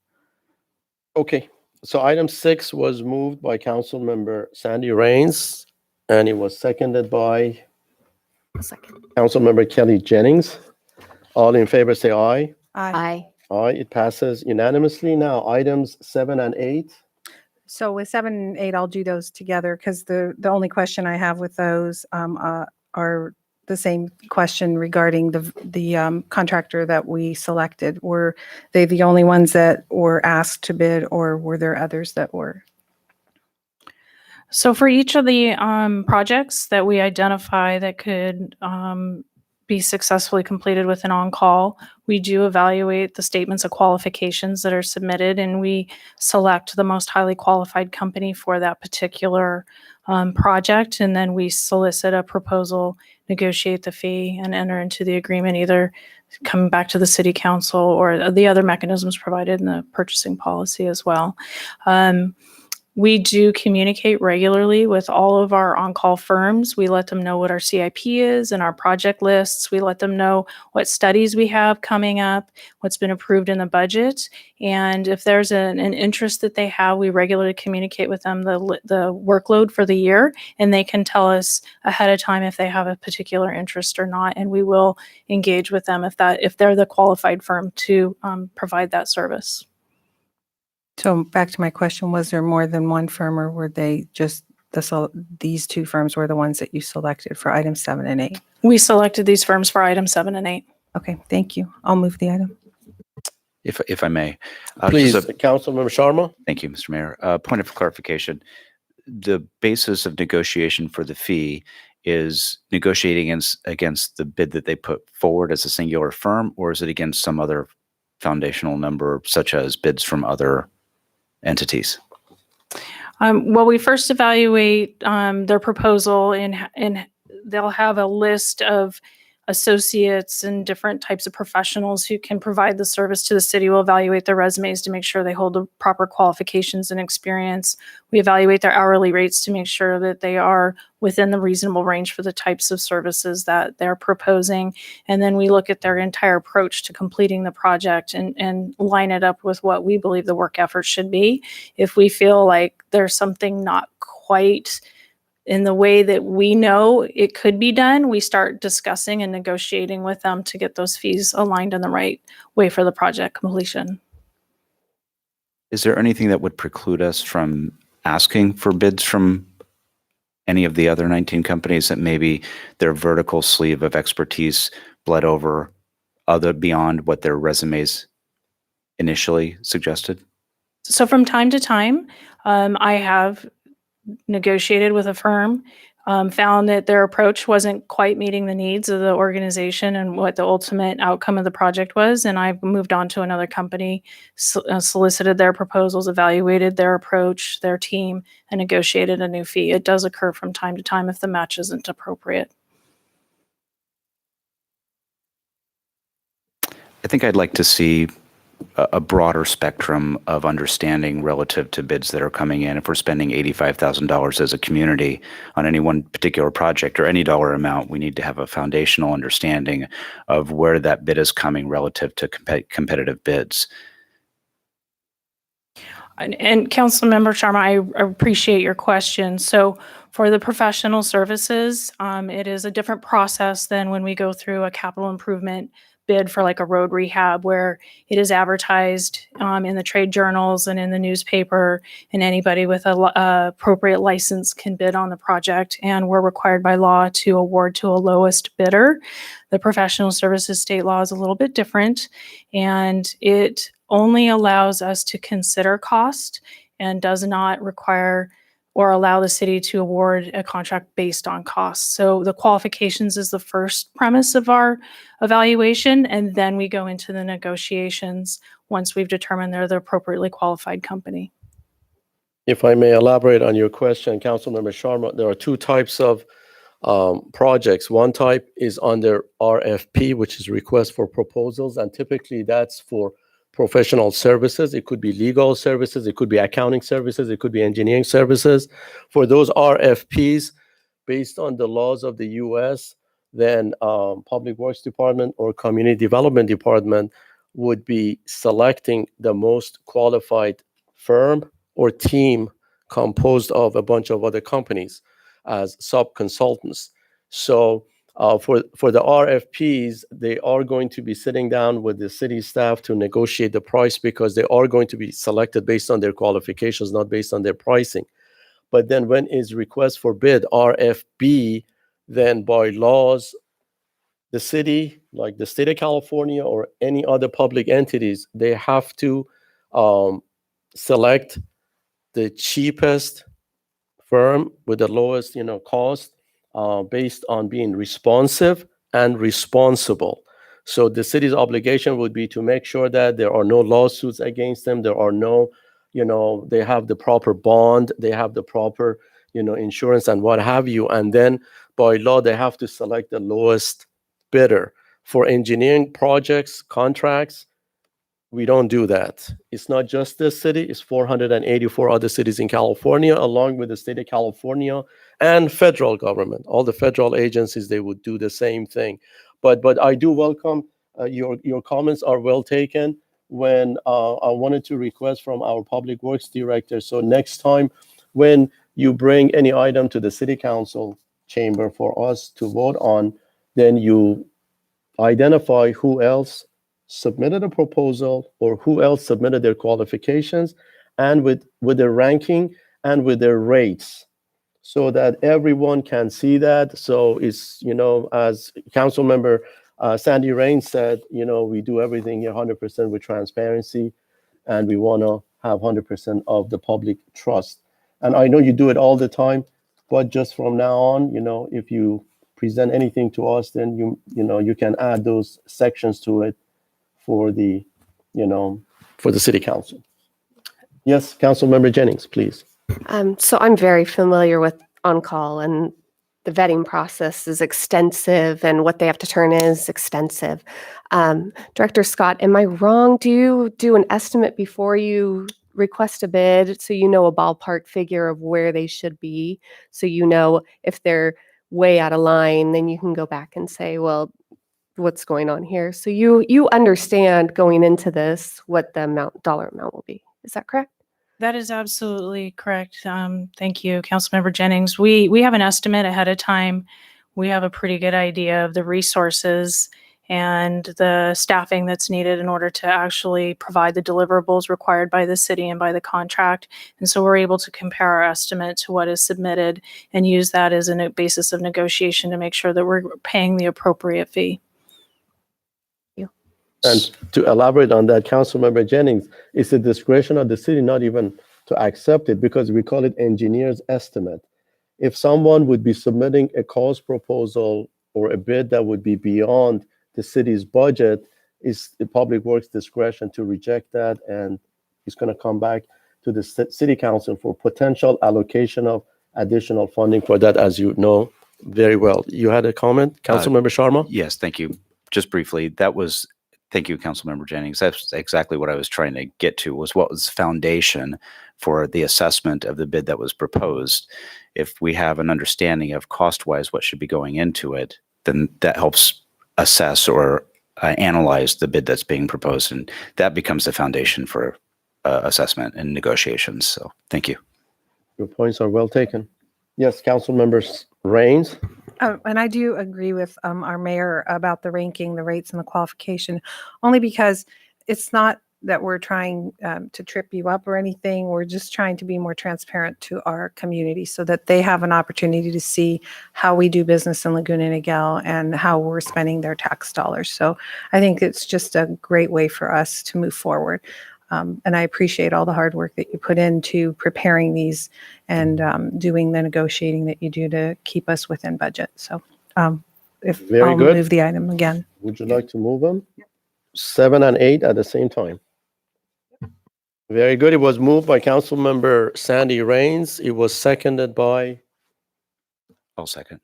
Speaker 1: Okay, so item 6 was moved by Councilmember Sandy Rains. And it was seconded by
Speaker 8: Second.
Speaker 1: Councilmember Kelly Jennings. All in favor, say aye.
Speaker 8: Aye.
Speaker 1: Aye, it passes unanimously. Now, items 7 and 8.
Speaker 5: So with 7 and 8, I'll do those together because the only question I have with those are the same question regarding the contractor that we selected. Were they the only ones that were asked to bid, or were there others that were?
Speaker 9: So for each of the projects that we identify that could be successfully completed with an on-call, we do evaluate the statements of qualifications that are submitted, and we select the most highly qualified company for that particular project, and then we solicit a proposal, negotiate the fee, and enter into the agreement, either coming back to the city council or the other mechanisms provided in the purchasing policy as well. We do communicate regularly with all of our on-call firms. We let them know what our CIP is and our project lists. We let them know what studies we have coming up, what's been approved in the budget. And if there's an interest that they have, we regularly communicate with them the workload for the year, and they can tell us ahead of time if they have a particular interest or not. And we will engage with them if they're the qualified firm to provide that service.
Speaker 5: So back to my question, was there more than one firm, or were they just these two firms were the ones that you selected for items 7 and 8?
Speaker 9: We selected these firms for items 7 and 8.
Speaker 5: Okay, thank you. I'll move the item.
Speaker 10: If I may.
Speaker 1: Please,
Speaker 10: just
Speaker 1: Councilmember Sharma.
Speaker 10: Thank you, Mr. Mayor. Point of clarification. The basis of negotiation for the fee is negotiating against the bid that they put forward as a singular firm, or is it against some other foundational number, such as bids from other entities?
Speaker 9: Well, we first evaluate their proposal, and they'll have a list of associates and different types of professionals who can provide the service to the city. We'll evaluate their resumes to make sure they hold the proper qualifications and experience. We evaluate their hourly rates to make sure that they are within the reasonable range for the types of services that they're proposing. And then we look at their entire approach to completing the project and line it up with what we believe the work effort should be. If we feel like there's something not quite in the way that we know it could be done, we start discussing and negotiating with them to get those fees aligned in the right way for the project completion.
Speaker 10: Is there anything that would preclude us from asking for bids from any of the other 19 companies that maybe their vertical sleeve of expertise bled over beyond what their resumes initially suggested?
Speaker 9: So from time to time, I have negotiated with a firm, found that their approach wasn't quite meeting the needs of the organization and what the ultimate outcome of the project was. And I've moved on to another company, solicited their proposals, evaluated their approach, their team, and negotiated a new fee. It does occur from time to time if the match isn't appropriate.
Speaker 10: I think I'd like to see a broader spectrum of understanding relative to bids that are coming in. If we're spending $85,000 as a community on any one particular project or any dollar amount, we need to have a foundational understanding of where that bid is coming relative to competitive bids.
Speaker 9: And Councilmember Sharma, I appreciate your question. So for the professional services, it is a different process than when we go through a capital improvement bid for like a road rehab, where it is advertised in the trade journals and in the newspaper, and anybody with a appropriate license can bid on the project, and we're required by law to award to a lowest bidder. The professional services state law is a little bit different, and it only allows us to consider cost and does not require or allow the city to award a contract based on cost. So the qualifications is the first premise of our evaluation, and then we go into the negotiations once we've determined they're the appropriately qualified company.
Speaker 1: If I may elaborate on your question, Councilmember Sharma, there are two types of projects. One type is under RFP, which is request for proposals, and typically that's for professional services. It could be legal services, it could be accounting services, it could be engineering services. For those RFPs, based on the laws of the US, then Public Works Department or Community Development Department would be selecting the most qualified firm or team composed of a bunch of other companies. as sub-consultants. So for the RFPs, they are going to be sitting down with the city staff to negotiate the price because they are going to be selected based on their qualifications, not based on their pricing. But then when is request for bid, RFB, then by laws, the city, like the state of California or any other public entities, they have to select the cheapest firm with the lowest, cost, based on being responsive and responsible. So the city's obligation would be to make sure that there are no lawsuits against them. There are no, they have the proper bond, they have the proper, insurance and what have you. And then by law, they have to select the lowest bidder. For engineering projects, contracts, we don't do that. It's not just this city, it's 484 other cities in California, along with the state of California and federal government. All the federal agencies, they would do the same thing. But I do welcome your comments are well taken. When I wanted to request from our public works director, so next time when you bring any item to the city council chamber for us to vote on, then you identify who else submitted a proposal or who else submitted their qualifications, and with their ranking and with their rates, so that everyone can see that. So it's, as council member Sandy Raines said, we do everything here 100% with transparency, and we want to have 100% of the public trust. And I know you do it all the time, but just from now on, if you present anything to us, then you can add those sections to it for the, for the city council. Yes, Council Member Jennings, please.
Speaker 6: So I'm very familiar with on-call, and the vetting process is extensive, and what they have to turn in is extensive. Director Scott, am I wrong? Do you do an estimate before you request a bid, so you know a ballpark figure of where they should be, so you know if they're way out of line, then you can go back and say, well, what's going on here? So you understand going into this what the dollar amount will be. Is that correct?
Speaker 9: That is absolutely correct. Thank you, Councilmember Jennings. We have an estimate ahead of time. We have a pretty good idea of the resources and the staffing that's needed in order to actually provide the deliverables required by the city and by the contract. And so we're able to compare our estimate to what is submitted and use that as a basis of negotiation to make sure that we're paying the appropriate fee.
Speaker 1: And to elaborate on that, Councilmember Jennings, it's the discretion of the city not even to accept it, because we call it engineer's estimate. If someone would be submitting a cost proposal or a bid that would be beyond the city's budget, it's the public works discretion to reject that, and it's going to come back to the city council for potential allocation of additional funding for that, as you know very well. You had a comment, Councilmember Sharma?
Speaker 10: Yes, thank you. Just briefly, thank you, Councilmember Jennings. That's exactly what I was trying to get to, was what was foundation for the assessment of the bid that was proposed. If we have an understanding of cost-wise what should be going into it, then that helps assess or analyze the bid that's being proposed, and that becomes the foundation for assessment and negotiations. So thank you.
Speaker 1: Your points are well taken. Yes, Councilmember Raines?
Speaker 5: And I do agree with our mayor about the ranking, the rates, and the qualification, only because it's not that we're trying to trip you up or anything. We're just trying to be more transparent to our community so that they have an opportunity to see how we do business in Laguna Niguel and how we're spending their tax dollars. So I think it's just a great way for us to move forward. And I appreciate all the hard work that you put into preparing these and doing the negotiating that you do to keep us within budget. So if
Speaker 1: Very
Speaker 5: I'll
Speaker 1: good.
Speaker 5: move the item again.
Speaker 1: Would you like to move them? 7 and 8 at the same time. Very good. It was moved by Councilmember Sandy Raines. It was seconded by
Speaker 10: I'll second.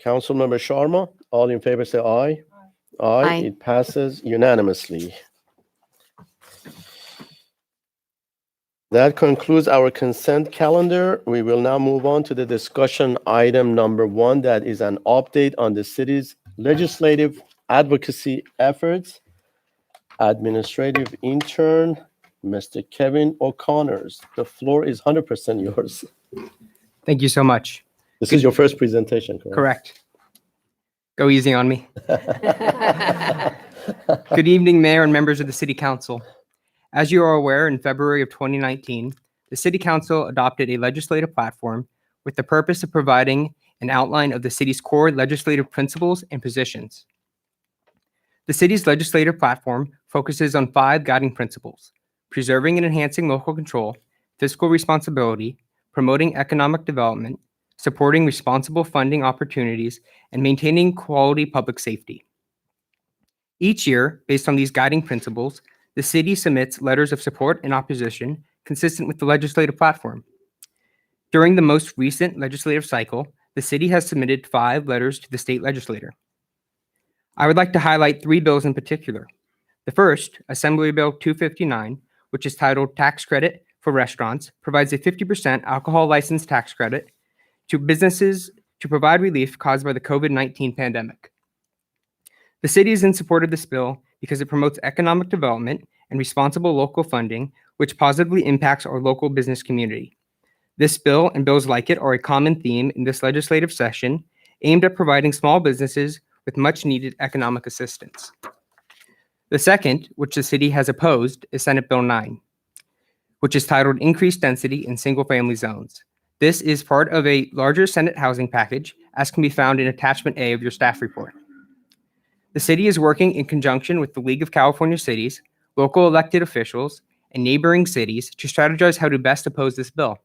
Speaker 1: Councilmember Sharma. All in favor say aye. Aye.
Speaker 8: Aye.
Speaker 1: It passes unanimously. That concludes our consent calendar. We will now move on to the discussion item number 1, that is an update on the city's legislative advocacy efforts. Administrative intern, Mr. Kevin O'Connors. The floor is 100% yours.
Speaker 11: Thank you so much.
Speaker 1: This is your first presentation, correct?
Speaker 11: Correct. Go easy on me. Good evening, Mayor and members of the City Council. As you are aware, in February of 2019, the City Council adopted a legislative platform with the purpose of providing an outline of the city's core legislative principles and positions. The city's legislative platform focuses on 5 guiding principles: preserving and enhancing local control, fiscal responsibility, promoting economic development, supporting responsible funding opportunities, and maintaining quality public safety. Each year, based on these guiding principles, the city submits letters of support and opposition consistent with the legislative platform. During the most recent legislative cycle, the city has submitted 5 letters to the state legislature. I would like to highlight 3 bills in particular. The first, Assembly Bill 259, which is titled Tax Credit for Restaurants, provides a 50% alcohol license tax credit to businesses to provide relief caused by the COVID-19 pandemic. The city is in support of this bill because it promotes economic development and responsible local funding, which positively impacts our local business community. This bill and bills like it are a common theme in this legislative session, aimed at providing small businesses with much needed economic assistance. The second, which the city has opposed, is Senate Bill 9, which is titled Increased Density in Single-Family Zones. This is part of a larger Senate housing package, as can be found in Attachment A of your staff report. The city is working in conjunction with the League of California Cities, local elected officials, and neighboring cities to strategize how to best oppose this bill.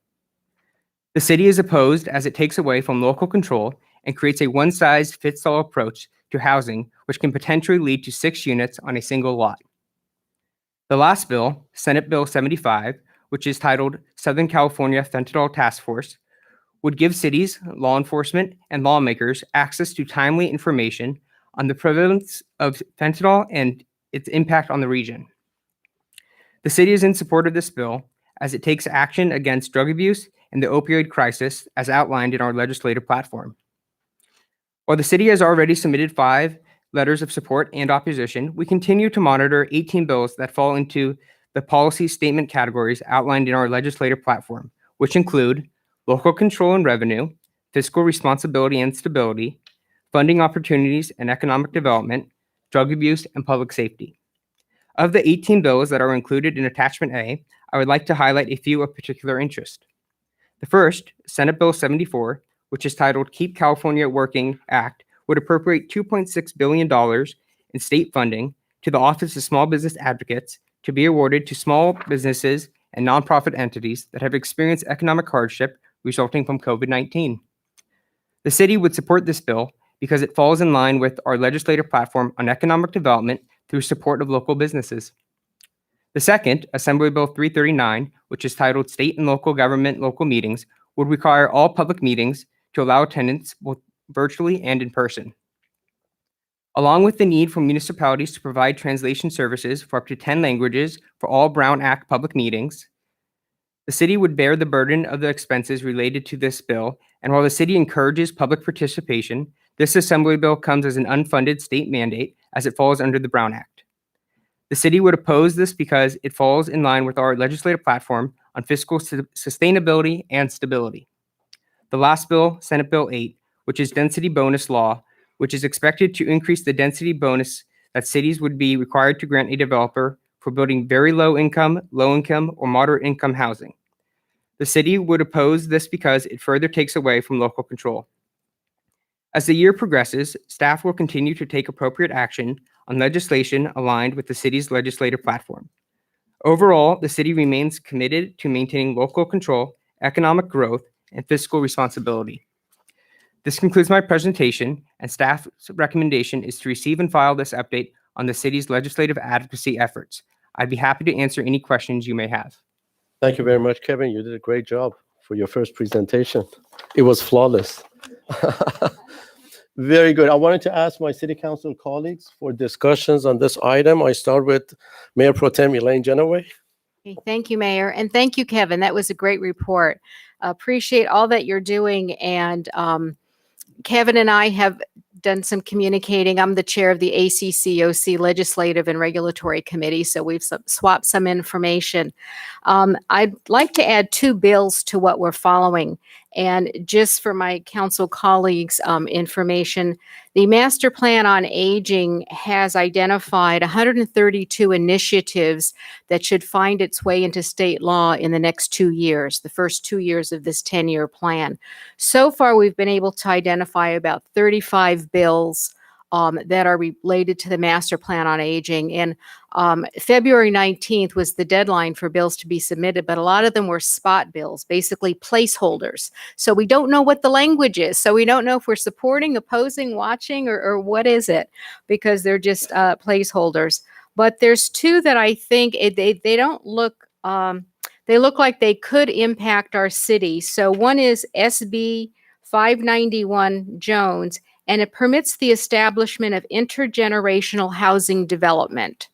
Speaker 11: The city is opposed as it takes away from local control and creates a one-size-fits-all approach to housing, which can potentially lead to 6 units on a single lot. The last bill, Senate Bill 75, which is titled Southern California Fentanyl Task Force, would give cities, law enforcement, and lawmakers access to timely information on the prevalence of fentanyl and its impact on the region. The city is in support of this bill as it takes action against drug abuse and the opioid crisis as outlined in our legislative platform. While the city has already submitted 5 letters of support and opposition, we continue to monitor 18 bills that fall into the policy statement categories outlined in our legislative platform, which include local control and revenue, fiscal responsibility and stability, funding opportunities and economic development, drug abuse, and public safety. Of the 18 bills that are included in Attachment A, I would like to highlight a few of particular interest. The first, Senate Bill 74, which is titled Keep California Working Act, would appropriate $2.6 billion in state funding to the Office of Small Business Advocates to be awarded to small businesses and nonprofit entities that have experienced economic hardship resulting from COVID-19. The city would support this bill because it falls in line with our legislative platform on economic development through support of local businesses. The second, Assembly Bill 339, which is titled State and Local Government Local Meetings, would require all public meetings to allow attendance both virtually and in person. Along with the need for municipalities to provide translation services for up to 10 languages for all Brown Act public meetings, the city would bear the burden of the expenses related to this bill, and while the city encourages public participation, this Assembly Bill comes as an unfunded state mandate as it falls under the Brown Act. The city would oppose this because it falls in line with our legislative platform on fiscal sustainability and stability. The last bill, Senate Bill 8, which is density bonus law, which is expected to increase the density bonus that cities would be required to grant a developer for building very low income, or moderate income housing. The city would oppose this because it further takes away from local control. As the year progresses, staff will continue to take appropriate action on legislation aligned with the city's legislative platform. Overall, the city remains committed to maintaining local control, economic growth, and fiscal responsibility. This concludes my presentation, and staff's recommendation is to receive and file this update on the city's legislative advocacy efforts. I'd be happy to answer any questions you may have.
Speaker 1: Thank you very much, Kevin. You did a great job for your first presentation. It was flawless. Very good. I wanted to ask my city council colleagues for discussions on this item. I start with Mayor Pro Tem Elaine Genoway.
Speaker 3: Okay, thank you, Mayor, and thank you, Kevin. That was a great report. Appreciate all that you're doing, and Kevin and I have done some communicating. I'm the chair of the ACCOC Legislative and Regulatory Committee, so we've swapped some information. I'd like to add 2 bills to what we're following, And just for my council colleagues' information, the Master Plan on Aging has identified 132 initiatives that should find its way into state law in the next 2 years, the first 2 years of this 10-year plan. So far, we've been able to identify about 35 bills that are related to the Master Plan on Aging. And February 19th was the deadline for bills to be submitted, but a lot of them were spot bills, basically placeholders. So we don't know what the language is. So we don't know if we're supporting, opposing, watching, or what is it, because they're just placeholders. But there's two that I think they don't look, they look like they could impact our city. So one is SB 591 Jones, and it permits the establishment of intergenerational housing development.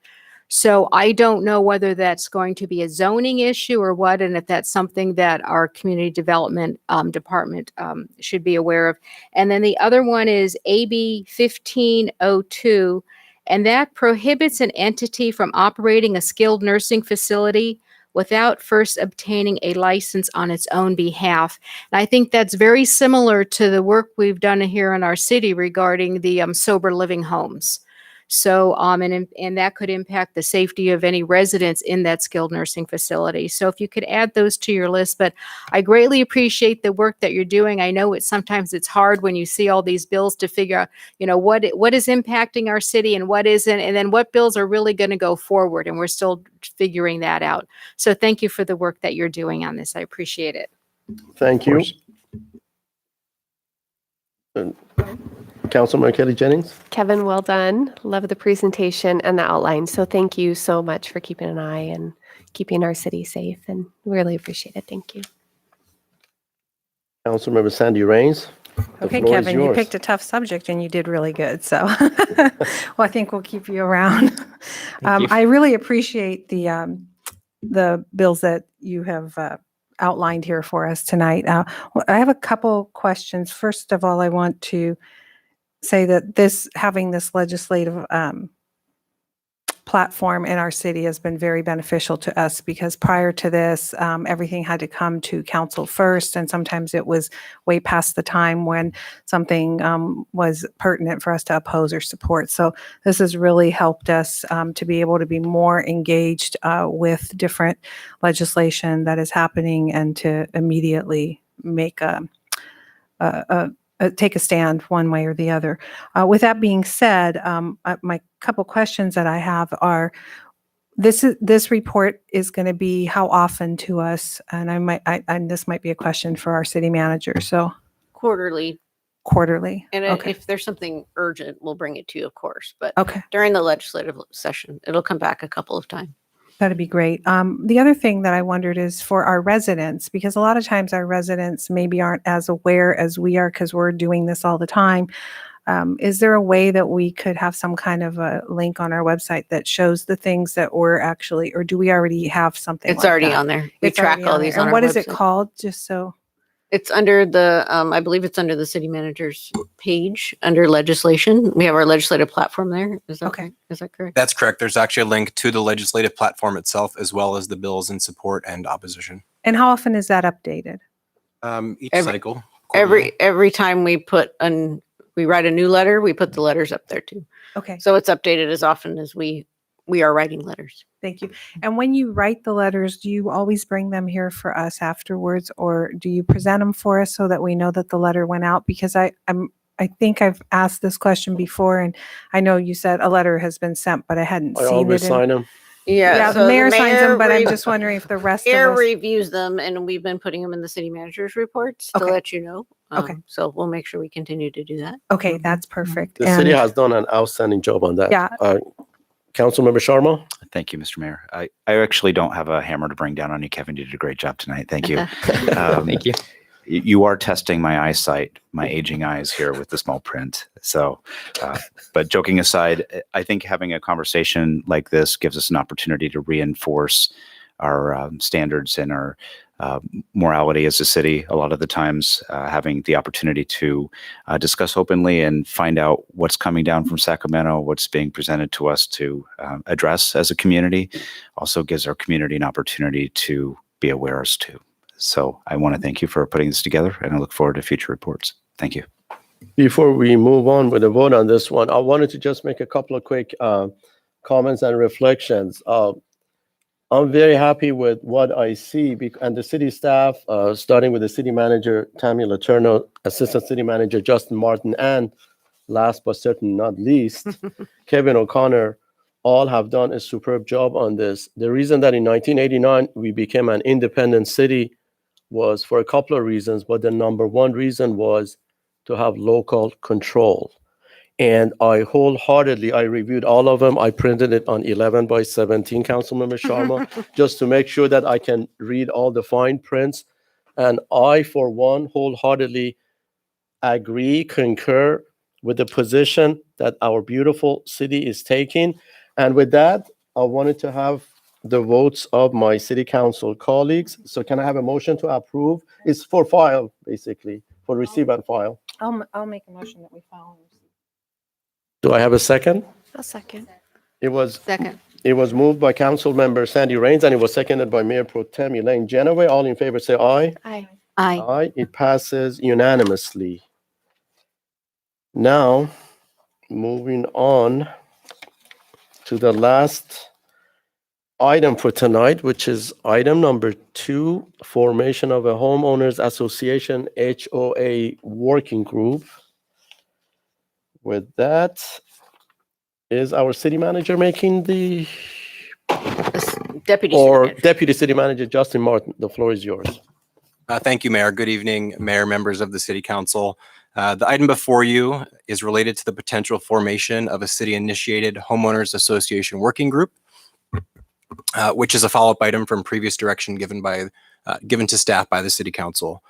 Speaker 3: So I don't know whether that's going to be a zoning issue or what, and if that's something that our community development department should be aware of. And then the other one is AB 1502, and that prohibits an entity from operating a skilled nursing facility without first obtaining a license on its own behalf. And I think that's very similar to the work we've done here in our city regarding the sober living homes. So, and that could impact the safety of any residents in that skilled nursing facility. So if you could add those to your list, but I greatly appreciate the work that you're doing. I know sometimes it's hard when you see all these bills to figure out, what is impacting our city and what isn't, and then what bills are really going to go forward. And we're still figuring that out. So thank you for the work that you're doing on this. I appreciate it.
Speaker 1: Thank you. Councilmember Kelly Jennings.
Speaker 6: Kevin, well done. Love the presentation and the outline. So thank you so much for keeping an eye and keeping our city safe, and really appreciate it. Thank you.
Speaker 1: Councilmember Sandy Rains. The
Speaker 5: Okay,
Speaker 1: floor is
Speaker 5: Kevin, you
Speaker 1: yours.
Speaker 5: picked a tough subject and you did really good. So, well, I think we'll keep you around.
Speaker 11: you.
Speaker 5: I really appreciate the bills that you have outlined here for us tonight. I have a couple questions. First of all, I want to say that having this legislative platform in our city has been very beneficial to us, because prior to this, everything had to come to council first, and sometimes it was way past the time when something was pertinent for us to oppose or support. So this has really helped us to be able to be more engaged with different legislation that is happening, and to immediately make take a stand one way or the other. With that being said, my couple questions that I have are, this report is going to be how often to us? And this might be a question for our city manager. So
Speaker 8: Quarterly.
Speaker 5: quarterly.
Speaker 8: And
Speaker 5: Okay.
Speaker 8: if there's something urgent, we'll bring it to you, of course. But
Speaker 5: Okay.
Speaker 8: during the legislative session, it'll come back a couple of times.
Speaker 5: That'd be great. The other thing that I wondered is for our residents, because a lot of times our residents maybe aren't as aware as we are, because we're doing this all the time. Is there a way that we could have some kind of a link on our website that shows the things that we're actually, or do we already have something
Speaker 8: It's
Speaker 5: like
Speaker 8: already
Speaker 5: that?
Speaker 8: on there. We
Speaker 5: It's already
Speaker 8: track all
Speaker 5: on
Speaker 8: these
Speaker 5: there.
Speaker 8: on
Speaker 5: And
Speaker 8: our
Speaker 5: what is it
Speaker 8: website.
Speaker 5: called? Just so.
Speaker 8: It's under the, I believe it's under the city manager's page under legislation. We have our legislative platform there. Is that
Speaker 5: Okay.
Speaker 8: right? Is that correct?
Speaker 12: That's correct. There's actually a link to the legislative platform itself, as well as the bills in support and opposition.
Speaker 5: And how often is that updated?
Speaker 12: Each
Speaker 8: Every-
Speaker 12: cycle. quarterly.
Speaker 8: Every time we write a new letter, we put the letters up there too.
Speaker 5: Okay.
Speaker 8: So it's updated as often as we are writing letters.
Speaker 5: Thank you. And when you write the letters, do you always bring them here for us afterwards, or do you present them for us so that we know that the letter went out? Because I think I've asked this question before, and I know you said a letter has been sent, but I hadn't
Speaker 1: I
Speaker 5: seen
Speaker 1: always
Speaker 5: it.
Speaker 1: sign them.
Speaker 5: Yeah,
Speaker 8: so
Speaker 5: the mayor signs them, but I'm
Speaker 8: rev-
Speaker 5: just wondering if the rest of
Speaker 8: Mayor
Speaker 5: us.
Speaker 8: reviews them, and we've been putting them in the city manager's reports to
Speaker 5: Okay.
Speaker 8: let you know.
Speaker 5: Okay.
Speaker 8: So we'll make sure we continue to do that.
Speaker 5: Okay, that's perfect.
Speaker 1: The city
Speaker 5: And-
Speaker 1: has done an outstanding job on that.
Speaker 5: Yeah.
Speaker 1: Councilmember Sharma.
Speaker 10: Thank you, Mr. Mayor. I actually don't have a hammer to bring down on you, Kevin. You did a great job tonight. Thank you.
Speaker 11: Thank you.
Speaker 10: You are testing my eyesight, my aging eyes here with the small print. So, but joking aside, I think having a conversation like this gives us an opportunity to reinforce our standards and our morality as a city. A lot of the times, having the opportunity to discuss openly and find out what's coming down from Sacramento, what's being presented to us to address as a community, also gives our community an opportunity to be aware as to. So I want to thank you for putting this together, and I look forward to future reports. Thank you.
Speaker 1: Before we move on with the vote on this one, I wanted to just make a couple of quick comments and reflections. I'm very happy with what I see, and the city staff, starting with the city manager, Tammy Letourneau, assistant city manager, Justin Martin, and last but certainly not least, Kevin O'Connor, all have done a superb job on this. The reason that in 1989 we became an independent city was for a couple of reasons, but the number one reason was to have local control. And I wholeheartedly, I reviewed all of them. I printed it on 11 by 17, Councilmember Sharma, just to make sure that I can read all the fine prints. And I, for one, wholeheartedly agree, concur with the position that our beautiful city is taking. And with that, I wanted to have the votes of my city council colleagues. So can I have a motion to approve? It's for file, basically, for receive and file.
Speaker 5: I'll make a motion that we file.
Speaker 1: Do I have a second?
Speaker 6: A second.
Speaker 1: It was
Speaker 3: Second.
Speaker 1: moved by Council Member Sandy Rains, and it was seconded by Mayor Pro Tem Elaine Genoway. All in favor, say aye.
Speaker 6: Aye.
Speaker 3: Aye.
Speaker 1: Aye. It passes unanimously. Now, moving on to the last item for tonight, which is item number 2, formation of a homeowners association HOA working group. With that, is our city manager making the,
Speaker 3: Deputy.
Speaker 1: or
Speaker 3: Superintendent.
Speaker 1: Deputy City Manager Justin Martin? The floor is yours.
Speaker 12: Thank you, Mayor. Good evening, Mayor, members of the City Council. The item before you is related to the potential formation of a city-initiated homeowners association working group, which is a follow-up item from previous direction given to staff by the City Council.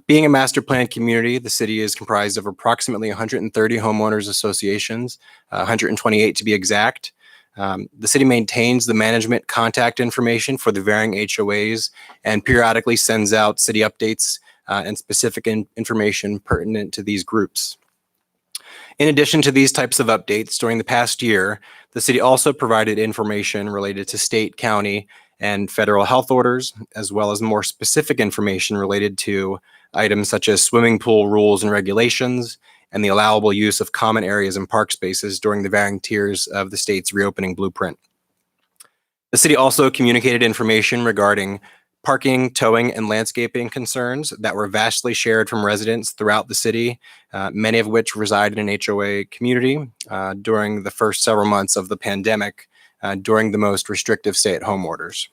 Speaker 12: Being a master planned community, the city is comprised of approximately 130 homeowners associations, 128 to be exact. The city maintains the management contact information for the varying HOAs and periodically sends out city updates and specific information pertinent to these groups. In addition to these types of updates, during the past year, the city also provided information related to state, county, and federal health orders, as well as more specific information related to items such as swimming pool rules and regulations, and the allowable use of common areas and park spaces during the varying tiers of the state's reopening blueprint. The city also communicated information regarding parking, towing, and landscaping concerns that were vastly shared from residents throughout the city, many of which reside in an HOA community during the first several months of the pandemic, during the most restrictive stay-at-home orders.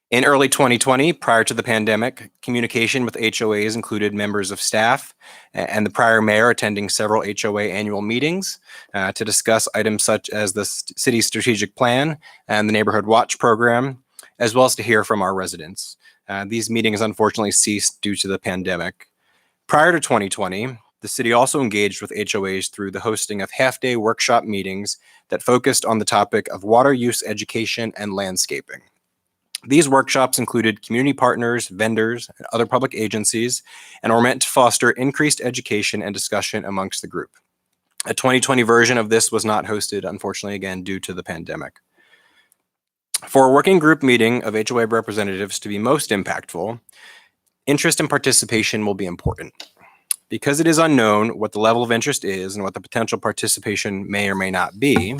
Speaker 12: In early 2020, prior to the pandemic, communication with HOAs included members of staff and the prior mayor attending several HOA annual meetings to discuss items such as the city's strategic plan and the Neighborhood Watch program, as well as to hear from our residents. These meetings unfortunately ceased due to the pandemic. Prior to 2020, the city also engaged with HOAs through the hosting of half-day workshop meetings that focused on the topic of water use education and landscaping. These workshops included community partners, vendors, and other public agencies, and were meant to foster increased education and discussion amongst the group. A 2020 version of this was not hosted, unfortunately, again, due to the pandemic. For a working group meeting of HOA representatives to be most impactful, interest and participation will be important. Because it is unknown what the level of interest is and what the potential participation may or may not be,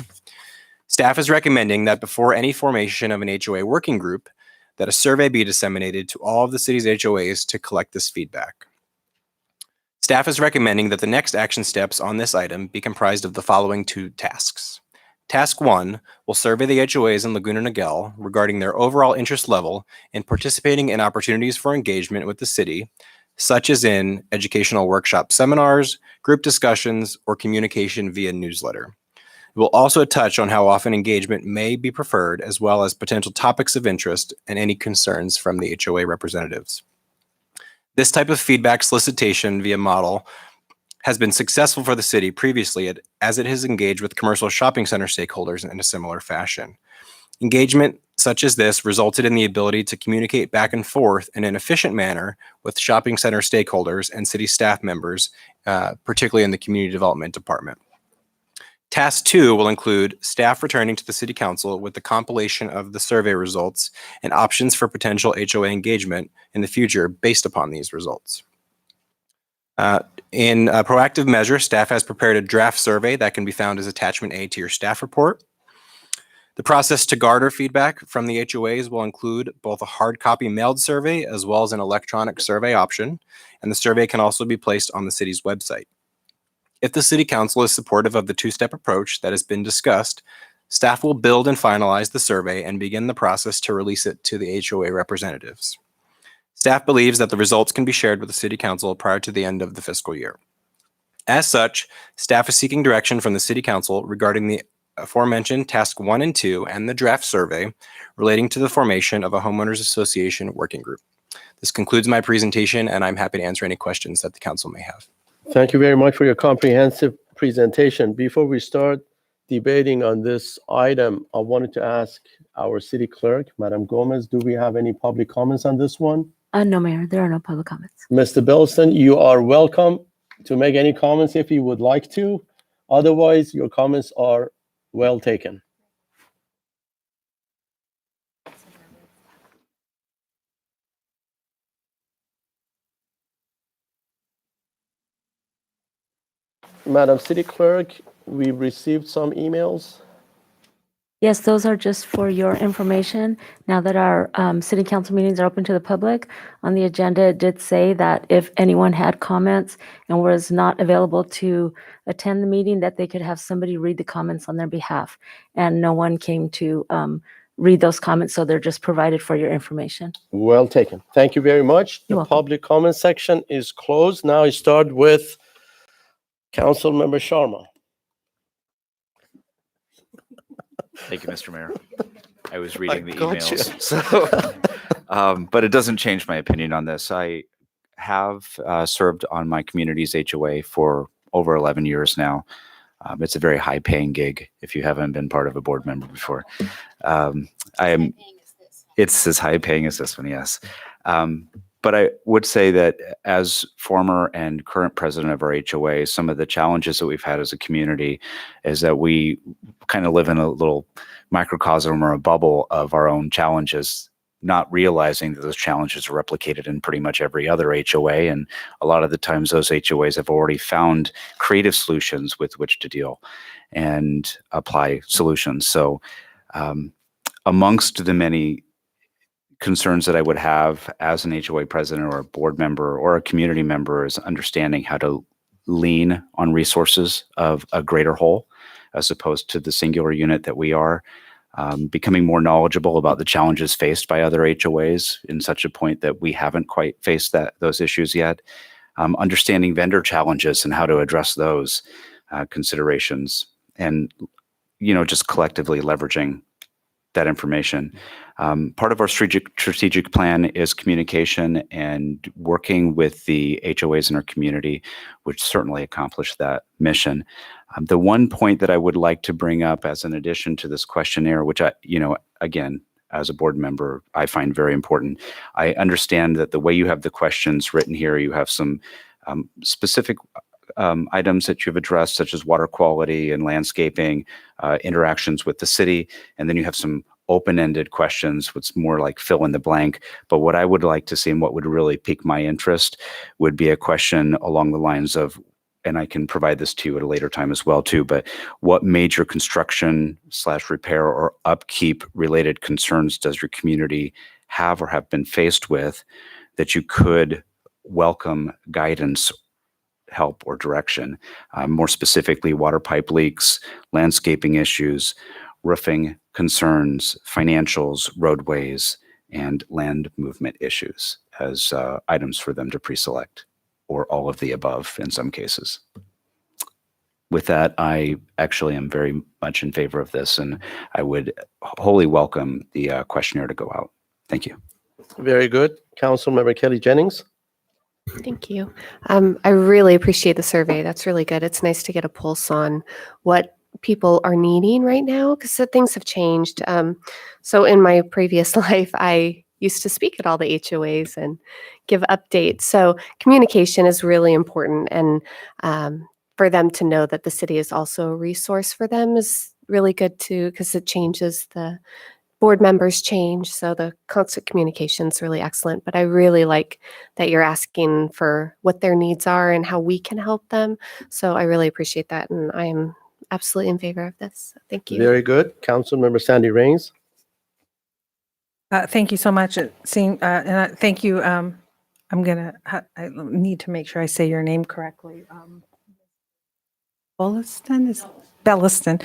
Speaker 12: staff is recommending that before any formation of an HOA working group, that a survey be disseminated to all of the city's HOAs to collect this feedback. Staff is recommending that the next action steps on this item be comprised of the following 2 tasks. Task 1 will survey the HOAs in Laguna Niguel regarding their overall interest level in participating in opportunities for engagement with the city, such as in educational workshop seminars, group discussions, or communication via newsletter. It will also touch on how often engagement may be preferred, as well as potential topics of interest and any concerns from the HOA representatives. This type of feedback solicitation via model has been successful for the city previously as it has engaged with commercial shopping center stakeholders in a similar fashion. Engagement such as this resulted in the ability to communicate back and forth in an efficient manner with shopping center stakeholders and city staff members, particularly in the community development department. Task 2 will include staff returning to the City Council with the compilation of the survey results and options for potential HOA engagement in the future based upon these results. In a proactive measure, staff has prepared a draft survey that can be found as Attachment A to your staff report. The process to garner feedback from the HOAs will include both a hard copy mailed survey as well as an electronic survey option, and the survey can also be placed on the city's website. If the City Council is supportive of the two-step approach that has been discussed, staff will build and finalize the survey and begin the process to release it to the HOA representatives. Staff believes that the results can be shared with the City Council prior to the end of the fiscal year. As such, staff is seeking direction from the City Council regarding the aforementioned Task 1 and 2 and the draft survey relating to the formation of a homeowners association working group. This concludes my presentation, and I'm happy to answer any questions that the council may have.
Speaker 1: Thank you very much for your comprehensive presentation. Before we start debating on this item, I wanted to ask our city clerk, Madam Gomez, do we have any public comments on this one?
Speaker 2: No, Mayor, there are no public comments.
Speaker 1: Mr. Bilston, you are welcome to make any comments if you would like to. Otherwise, your comments are well taken. Madam City Clerk, we received some emails.
Speaker 2: Yes, those are just for your information. Now that our city council meetings are open to the public, on the agenda, it did say that if anyone had comments and was not available to attend the meeting, that they could have somebody read the comments on their behalf. And no one came to read those comments, so they're just provided for your information.
Speaker 1: Well taken. Thank you very much.
Speaker 2: You're
Speaker 1: The
Speaker 2: welcome.
Speaker 1: public comment section is closed. Now I start with Councilmember Sharma.
Speaker 10: Thank you, Mr. Mayor. I was reading the
Speaker 1: got you.
Speaker 10: emails, so, but it doesn't change my opinion on this. I have served on my community's HOA for over 11 years now. It's a very high-paying gig if you haven't been part of a board member before. It's as high-paying as this one, yes. But I would say that as former and current president of our HOA, some of the challenges that we've had as a community is that we kind of live in a little microcosm or a bubble of our own challenges, not realizing that those challenges are replicated in pretty much every other HOA. And a lot of the times those HOAs have already found creative solutions with which to deal and apply solutions. So amongst the many concerns that I would have as an HOA president or a board member or a community member is understanding how to lean on resources of a greater whole as opposed to the singular unit that we are, becoming more knowledgeable about the challenges faced by other HOAs in such a point that we haven't quite faced those issues yet, understanding vendor challenges and how to address those considerations, and just collectively leveraging that information. Part of our strategic plan is communication and working with the HOAs in our community, which certainly accomplished that mission. The one point that I would like to bring up as an addition to this questionnaire, which again, as a board member, I find very important. I understand that the way you have the questions written here, you have some specific items that you've addressed, such as water quality and landscaping, interactions with the city, and then you have some open-ended questions, what's more like fill in the blank. But what I would like to see and what would really pique my interest would be a question along the lines of, and I can provide this to you at a later time as well too, but what major construction/repair or upkeep related concerns does your community have or have been faced with that you could welcome guidance, help, or direction? More specifically, water pipe leaks, landscaping issues, roofing concerns, financials, roadways, and land movement issues as items for them to pre-select, or all of the above in some cases. With that, I actually am very much in favor of this, and I would wholly welcome the questionnaire to go out. Thank you.
Speaker 1: Very good. Councilmember Kelly Jennings.
Speaker 6: Thank you. I really appreciate the survey. That's really good. It's nice to get a pulse on what people are needing right now, because things have changed. So in my previous life, I used to speak at all the HOAs and give updates. So communication is really important. And for them to know that the city is also a resource for them is really good too, because it changes the board members change. So the constant communication is really excellent. But I really like that you're asking for what their needs are and how we can help them. So I really appreciate that. And I am absolutely in favor of this. Thank you.
Speaker 1: Very good. Councilmember Sandy Rains.
Speaker 5: Thank you so much. Thank you. I need to make sure I say your name correctly. Belliston.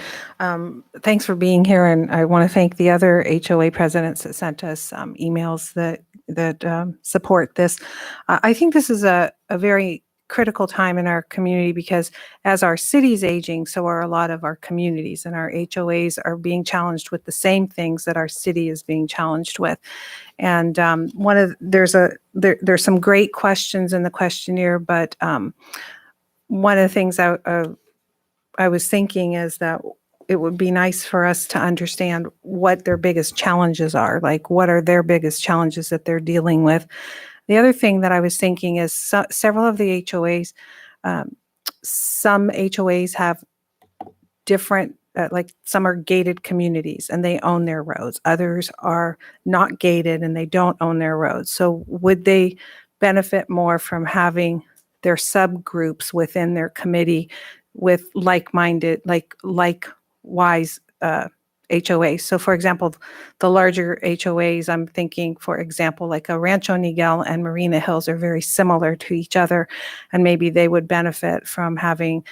Speaker 5: Thanks for being here, and I want to thank the other HOA presidents that sent us emails that support this. I think this is a very critical time in our community because as our city's aging, so are a lot of our communities, and our HOAs are being challenged with the same things that our city is being challenged with. And there's some great questions in the questionnaire, but one of the things I was thinking is that it would be nice for us to understand what their biggest challenges are. Like, what are their biggest challenges that they're dealing with? The other thing that I was thinking is several of the HOAs, some HOAs have different, like some are gated communities and they own their roads. Others are not gated and they don't own their roads. So would they benefit more from having their subgroups within their committee with like-minded, likewise HOAs? So for example, the larger HOAs, I'm thinking, for example, like a Rancho Niguel and Marina Hills are very similar to each other, and maybe they would benefit from having,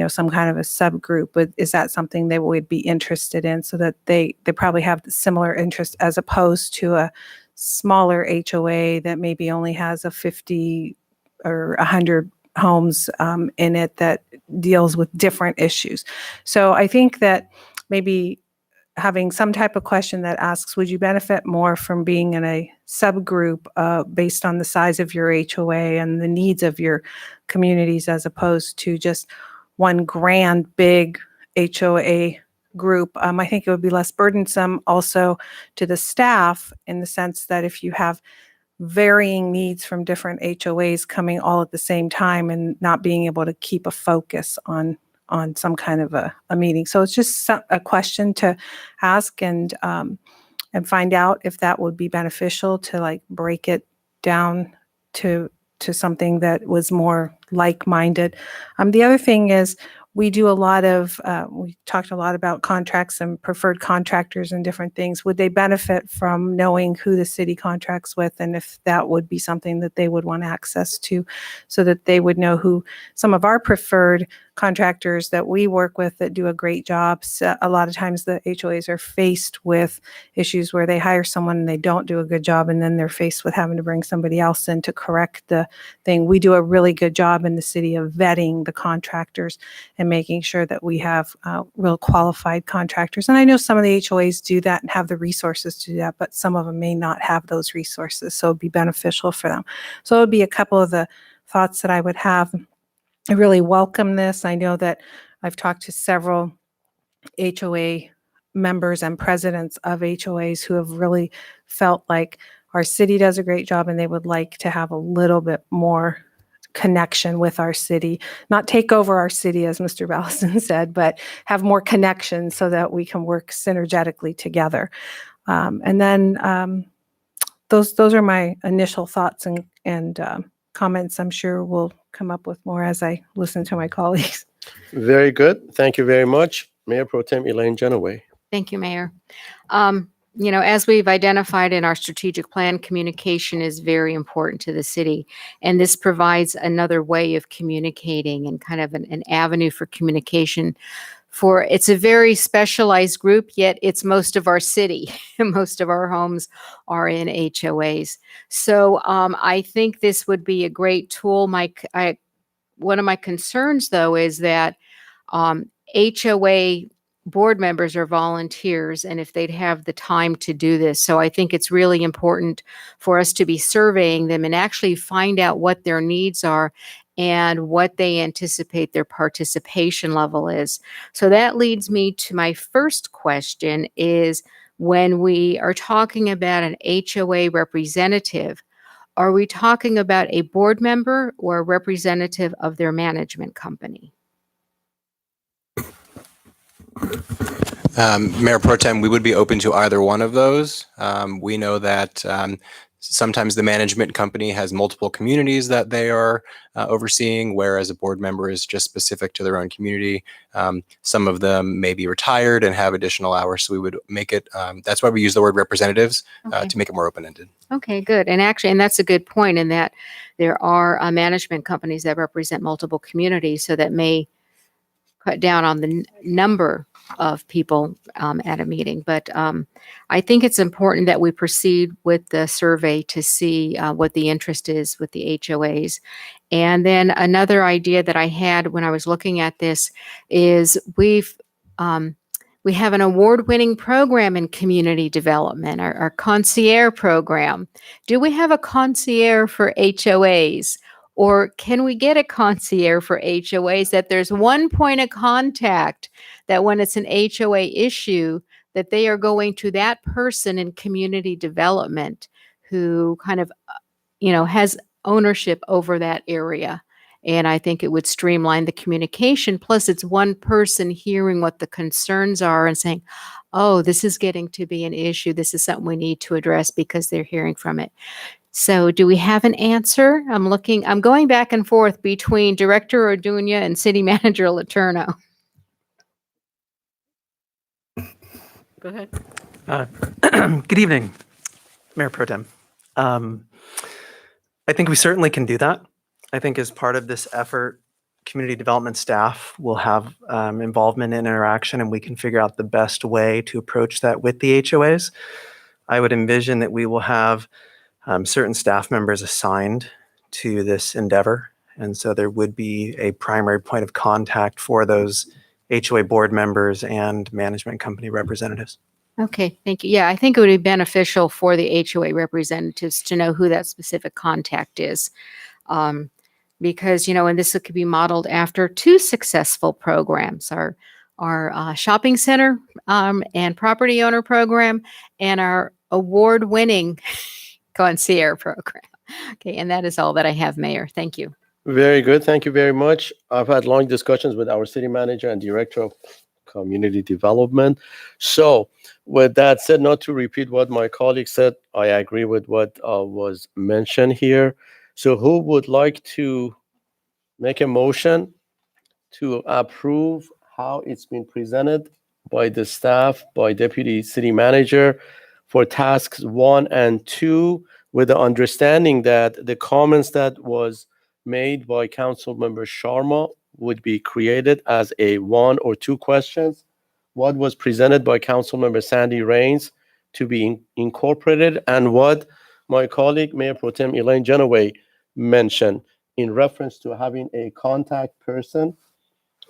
Speaker 5: some kind of a subgroup. But is that something they would be interested in, so that they probably have similar interests as opposed to a smaller HOA that maybe only has a 50 or 100 homes in it that deals with different issues? So I think that maybe having some type of question that asks, would you benefit more from being in a subgroup based on the size of your HOA and the needs of your communities, as opposed to just one grand big HOA group? I think it would be less burdensome also to the staff, in the sense that if you have varying needs from different HOAs coming all at the same time and not being able to keep a focus on some kind of a meeting. So it's just a question to ask and find out if that would be beneficial to like break it down to something that was more like-minded. The other thing is, we do a lot of, we talked a lot about contracts and preferred contractors and different things. Would they benefit from knowing who the city contracts with, and if that would be something that they would want access to, so that they would know who some of our preferred contractors that we work with that do a great job? So a lot of times the HOAs are faced with issues where they hire someone and they don't do a good job, and then they're faced with having to bring somebody else in to correct the thing. We do a really good job in the city of vetting the contractors and making sure that we have real qualified contractors. And I know some of the HOAs do that and have the resources to do that, but some of them may not have those resources, so it'd be beneficial for them. So it would be a couple of the thoughts that I would have. I really welcome this. I know that I've talked to several HOA members and presidents of HOAs who have really felt like our city does a great job and they would like to have a little bit more connection with our city, not take over our city, as Mr. Ballison said, but have more connections so that we can work synergetically together. And then those are my initial thoughts and comments. I'm sure we'll come up with more as I listen to my colleagues.
Speaker 1: Very good. Thank you very much. Mayor Pro Tem Elaine Genoway.
Speaker 3: Thank you, Mayor. As we've identified in our strategic plan, communication is very important to the city. And this provides another way of communicating and kind of an avenue for communication. It's a very specialized group, yet it's most of our city. Most of our homes are in HOAs. So I think this would be a great tool. One of my concerns, though, is that HOA board members are volunteers, and if they'd have the time to do this. So I think it's really important for us to be surveying them and actually find out what their needs are and what they anticipate their participation level is. So that leads me to my first question is, when we are talking about an HOA representative, are we talking about a board member or a representative of their management company?
Speaker 12: Mayor Pro Tem, we would be open to either one of those. We know that sometimes the management company has multiple communities that they are overseeing, whereas a board member is just specific to their own community. Some of them may be retired and have additional hours, so we would make it, that's why we use the word representatives,
Speaker 3: Okay.
Speaker 12: to make it more open-ended.
Speaker 3: Okay, good. And actually, and that's a good point in that there are management companies that represent multiple communities, so that may cut down on the number of people at a meeting. But I think it's important that we proceed with the survey to see what the interest is with the HOAs. And then another idea that I had when I was looking at this is we have an award-winning program in community development, our concierge program. Do we have a concierge for HOAs? Or can we get a concierge for HOAs that there's one point of contact, that when it's an HOA issue, that they are going to that person in community development who kind of, has ownership over that area. And I think it would streamline the communication. Plus, it's one person hearing what the concerns are and saying, oh, this is getting to be an issue. This is something we need to address, because they're hearing from it. So do we have an answer? I'm going back and forth between Director Orduña and City Manager Letourneau. Go ahead.
Speaker 13: Good evening, Mayor Pro Tem. I think we certainly can do that. I think as part of this effort, community development staff will have involvement and interaction, and we can figure out the best way to approach that with the HOAs. I would envision that we will have certain staff members assigned to this endeavor. And so there would be a primary point of contact for those HOA board members and management company representatives.
Speaker 3: Okay, thank you. Yeah, I think it would be beneficial for the HOA representatives to know who that specific contact is. Because, and this could be modeled after two successful programs, our shopping center and property owner program, and our award-winning concierge program. Okay, and that is all that I have, Mayor. Thank you.
Speaker 1: Very good. Thank you very much. I've had long discussions with our city manager and director of community development. So with that said, not to repeat what my colleague said, I agree with what was mentioned here. So who would like to make a motion to approve how it's been presented by the staff, by Deputy City Manager for tasks 1 and 2, with the understanding that the comments that was made by Councilmember Sharma would be created as a 1 or 2 questions. What was presented by Councilmember Sandy Rains to be incorporated, and what my colleague Mayor Pro Tem Elaine Genoway mentioned in reference to having a contact person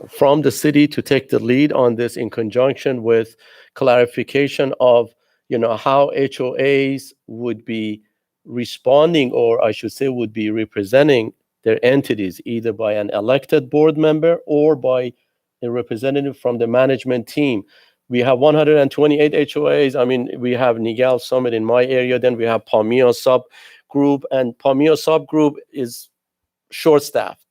Speaker 1: from the city to take the lead on this, in conjunction with clarification of how HOAs would be responding, or I should say would be representing their entities, either by an elected board member or by a representative from the management team. We have 128 HOAs. I mean, we have Niguel Summit in my area, then we have Palmilla subgroup, and Palmilla subgroup is short-staffed,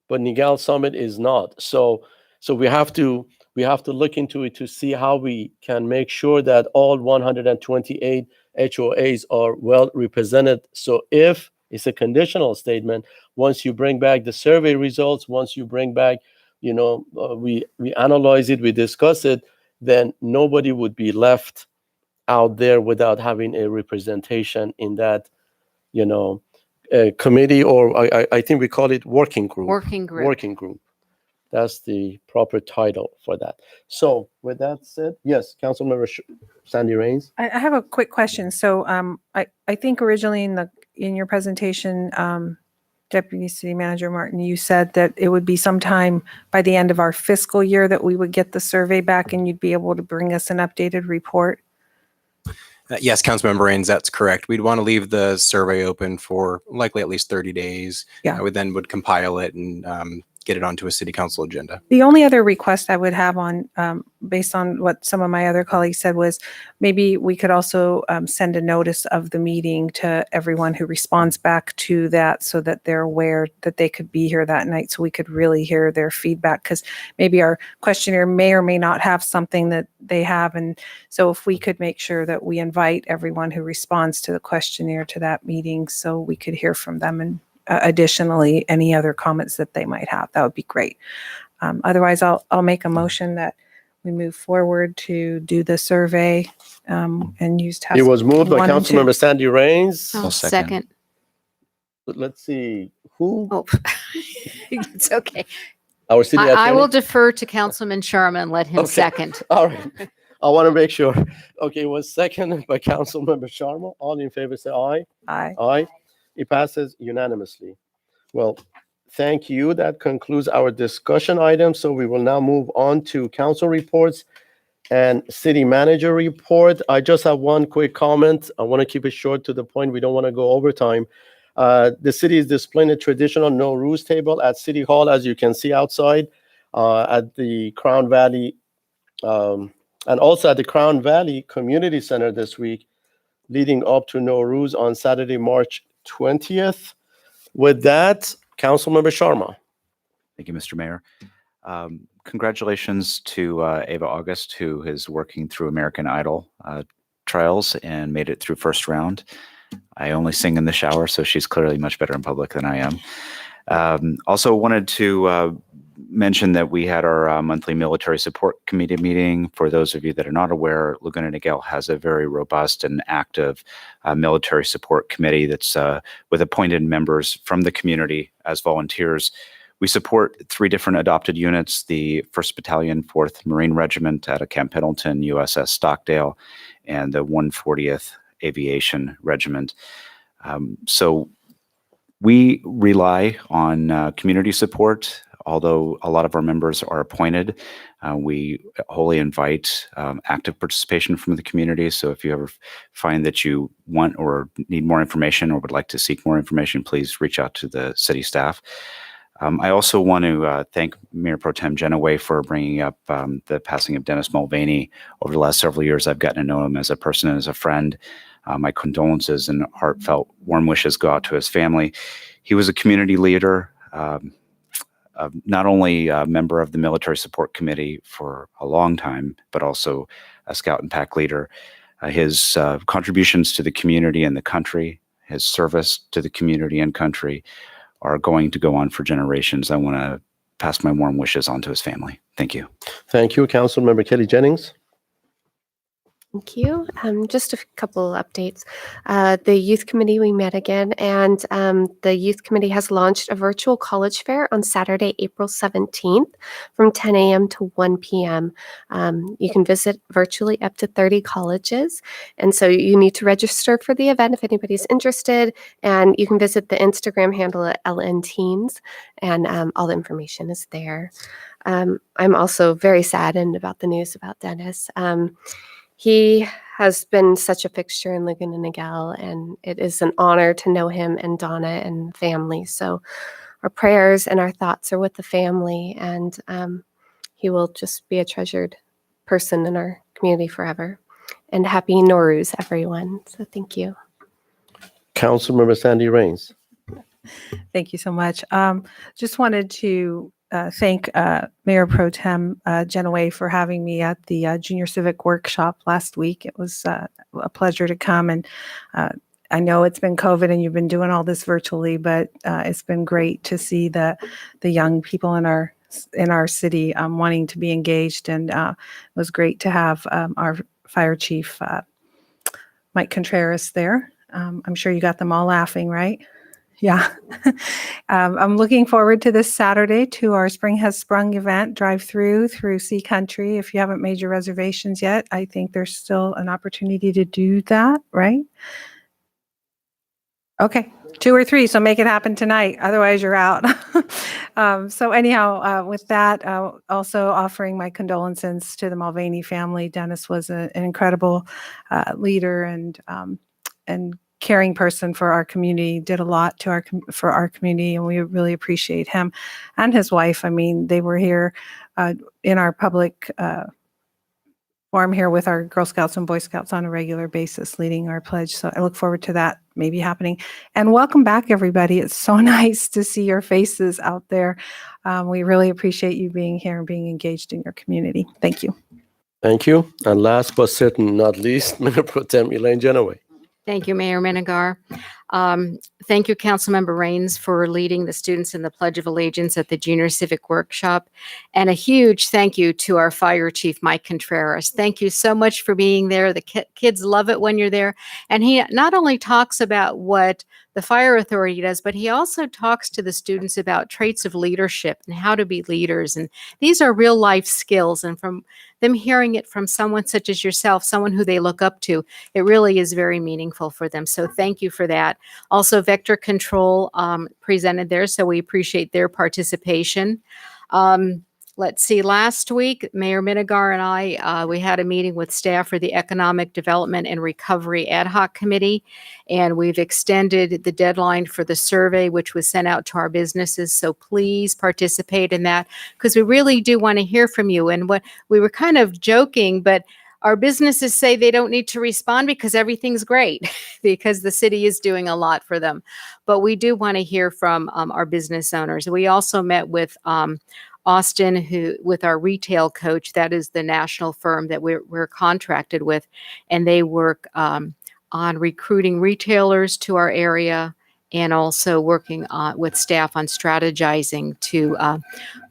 Speaker 1: but Niguel Summit is not. So we have to look into it to see how we can make sure that all 128 HOAs are well represented. So if it's a conditional statement, once you bring back the survey results, once you bring back, we analyze it, we discuss it, then nobody would be left out there without having a representation in that, committee, or I think we call it working group.
Speaker 3: Working group.
Speaker 1: Working group. That's the proper title for that. So with that said, yes, Councilmember Sandy Rains.
Speaker 5: I have a quick question. So I think originally in your presentation, Deputy City Manager Martin, you said that it would be sometime by the end of our fiscal year that we would get the survey back and you'd be able to bring us an updated report.
Speaker 12: Yes, Councilmember Rains, that's correct. We'd want to leave the survey open for likely at least 30 days.
Speaker 5: Yeah.
Speaker 12: We then would compile it and get it onto a city council agenda.
Speaker 5: The only other request I would have on, based on what some of my other colleagues said, was maybe we could also send a notice of the meeting to everyone who responds back to that so that they're aware that they could be here that night so we could really hear their feedback, because maybe our questionnaire may or may not have something that they have. And so if we could make sure that we invite everyone who responds to the questionnaire to that meeting so we could hear from them, and additionally, any other comments that they might have, that would be great. Otherwise, I'll make a motion that we move forward to do the survey and use task.
Speaker 1: It was moved by
Speaker 5: 1 and 2.
Speaker 1: Councilmember Sandy Rains.
Speaker 3: I'll
Speaker 10: second.
Speaker 3: second.
Speaker 1: Let's see, who?
Speaker 3: Oh, it's okay.
Speaker 1: Our city attorney?
Speaker 3: I will defer to Councilman Sharma and let him
Speaker 1: Okay.
Speaker 3: second.
Speaker 1: All right. I want to make sure. Okay, it was seconded by Councilmember Sharma. All in favor, say aye.
Speaker 5: Aye.
Speaker 1: Aye. It passes unanimously. Well, thank you. That concludes our discussion items. So we will now move on to council reports and city manager report. I just have one quick comment. I want to keep it short to the point. We don't want to go overtime. The city is displaying a traditional no rules table at City Hall, as you can see outside, at the Crown Valley, and also at the Crown Valley Community Center this week, leading up to No Rules on Saturday, March 20th. With that, Councilmember Sharma.
Speaker 10: Thank you, Mr. Mayor. Congratulations to Ava August, who is working through American Idol trials and made it through first round. I only sing in the shower, so she's clearly much better in public than I am. Also wanted to mention that we had our monthly military support committee meeting. For those of you that are not aware, Laguna Niguel has a very robust and active military support committee that's with appointed members from the community as volunteers. We support 3 different adopted units: the 1st Battalion, 4th Marine Regiment out of Camp Pendleton, USS Stockdale, and the 140th Aviation Regiment. So we rely on community support. Although a lot of our members are appointed, we wholly invite active participation from the community. So if you ever find that you want or need more information or would like to seek more information, please reach out to the city staff. I also want to thank Mayor Pro Tem Genoway for bringing up the passing of Dennis Mulvaney. Over the last several years, I've gotten to know him as a person and as a friend. My condolences and heartfelt warm wishes go out to his family. He was a community leader, not only a member of the Military Support Committee for a long time, but also a Scout and Pack leader. His contributions to the community and the country, his service to the community and country are going to go on for generations. I want to pass my warm wishes on to his family. Thank you.
Speaker 1: Thank you, Councilmember Kelly Jennings.
Speaker 6: Thank you. Just a couple updates. The youth committee, we met again, and the youth committee has launched a virtual college fair on Saturday, April 17th from 10 a.m. to 1 p.m. You can visit virtually up to 30 colleges, and so you need to register for the event if anybody's interested, and you can visit the Instagram handle at LN Teens, and all the information is there. I'm also very saddened about the news about Dennis. He has been such a fixture in Laguna Niguel, and it is an honor to know him and Donna and family. So our prayers and our thoughts are with the family, and he will just be a treasured person in our community forever. And happy Nowruz, everyone. So thank you.
Speaker 1: Councilmember Sandy Rains.
Speaker 5: Thank you so much. Just wanted to thank Mayor Pro Tem Genoway for having me at the Junior Civic Workshop last week. It was a pleasure to come, and I know it's been COVID and you've been doing all this virtually, but it's been great to see the young people in our city wanting to be engaged, and it was great to have our Fire Chief Mike Contreras there. I'm sure you got them all laughing, right? Yeah. I'm looking forward to this Saturday to our Spring Has Sprung event, drive through Sea Country. If you haven't made your reservations yet, I think there's still an opportunity to do that, right? Okay, 2 or 3, so make it happen tonight. Otherwise, you're out. So anyhow, with that, also offering my condolences to the Mulvaney family. Dennis was an incredible leader and caring person for our community, did a lot to for our community, and we really appreciate him and his wife. I mean, they were here in our public forum here with our Girl Scouts and Boy Scouts on a regular basis, leading our pledge. So I look forward to that maybe happening. And welcome back, everybody. It's so nice to see your faces out there. We really appreciate you being here and being engaged in your community. Thank you.
Speaker 1: Thank you. And last but certainly not least, Mayor Pro Tem Elaine Genoway.
Speaker 3: Thank you, Mayor Minigar. Thank you, Councilmember Raines, for leading the students in the Pledge of Allegiance at the Junior Civic Workshop. And a huge thank you to our Fire Chief, Mike Contreras. Thank you so much for being there. The kids love it when you're there. And he not only talks about what the fire authority does, but he also talks to the students about traits of leadership and how to be leaders. And these are real life skills. And from them hearing it from someone such as yourself, someone who they look up to, it really is very meaningful for them. So thank you for that. Also, Vector Control presented there, so we appreciate their participation. Let's see, last week, Mayor Minigar and I, we had a meeting with staff for the Economic Development and Recovery Ad Hoc Committee, and we've extended the deadline for the survey, which was sent out to our businesses. So please participate in that, because we really do want to hear from you. And what we were kind of joking, but our businesses say they don't need to respond because everything's great, because the city is doing a lot for them. But we do want to hear from our business owners. We also met with Austin, with our retail coach. That is the national firm that we're contracted with, and they work on recruiting retailers to our area, and also working with staff on strategizing to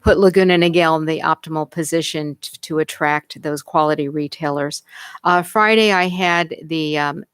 Speaker 3: put Laguna Niguel in the optimal position to attract those quality retailers. Friday, I had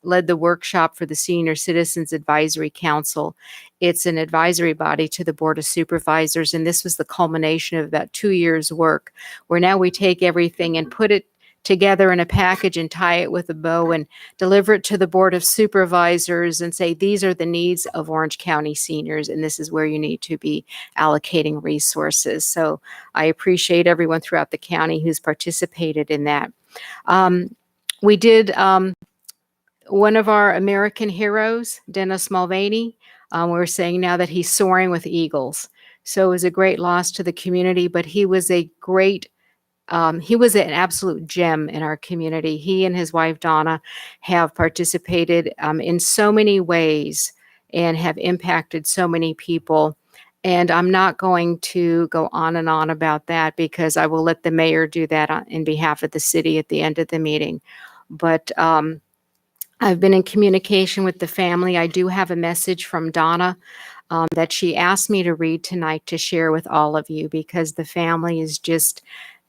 Speaker 3: led the workshop for the Senior Citizens Advisory Council. It's an advisory body to the Board of Supervisors, and this was the culmination of about 2 years' work, where now we take everything and put it together in a package and tie it with a bow and deliver it to the Board of Supervisors and say, these are the needs of Orange County seniors, and this is where you need to be allocating resources. So I appreciate everyone throughout the county who's participated in that. We did one of our American heroes, Dennis Mulvaney. We're saying now that he's soaring with eagles. So it was a great loss to the community, but he was an absolute gem in our community. He and his wife, Donna, have participated in so many ways and have impacted so many people. And I'm not going to go on and on about that, because I will let the mayor do that in behalf of the city at the end of the meeting. But I've been in communication with the family. I do have a message from Donna that she asked me to read tonight to share with all of you, because the family is just,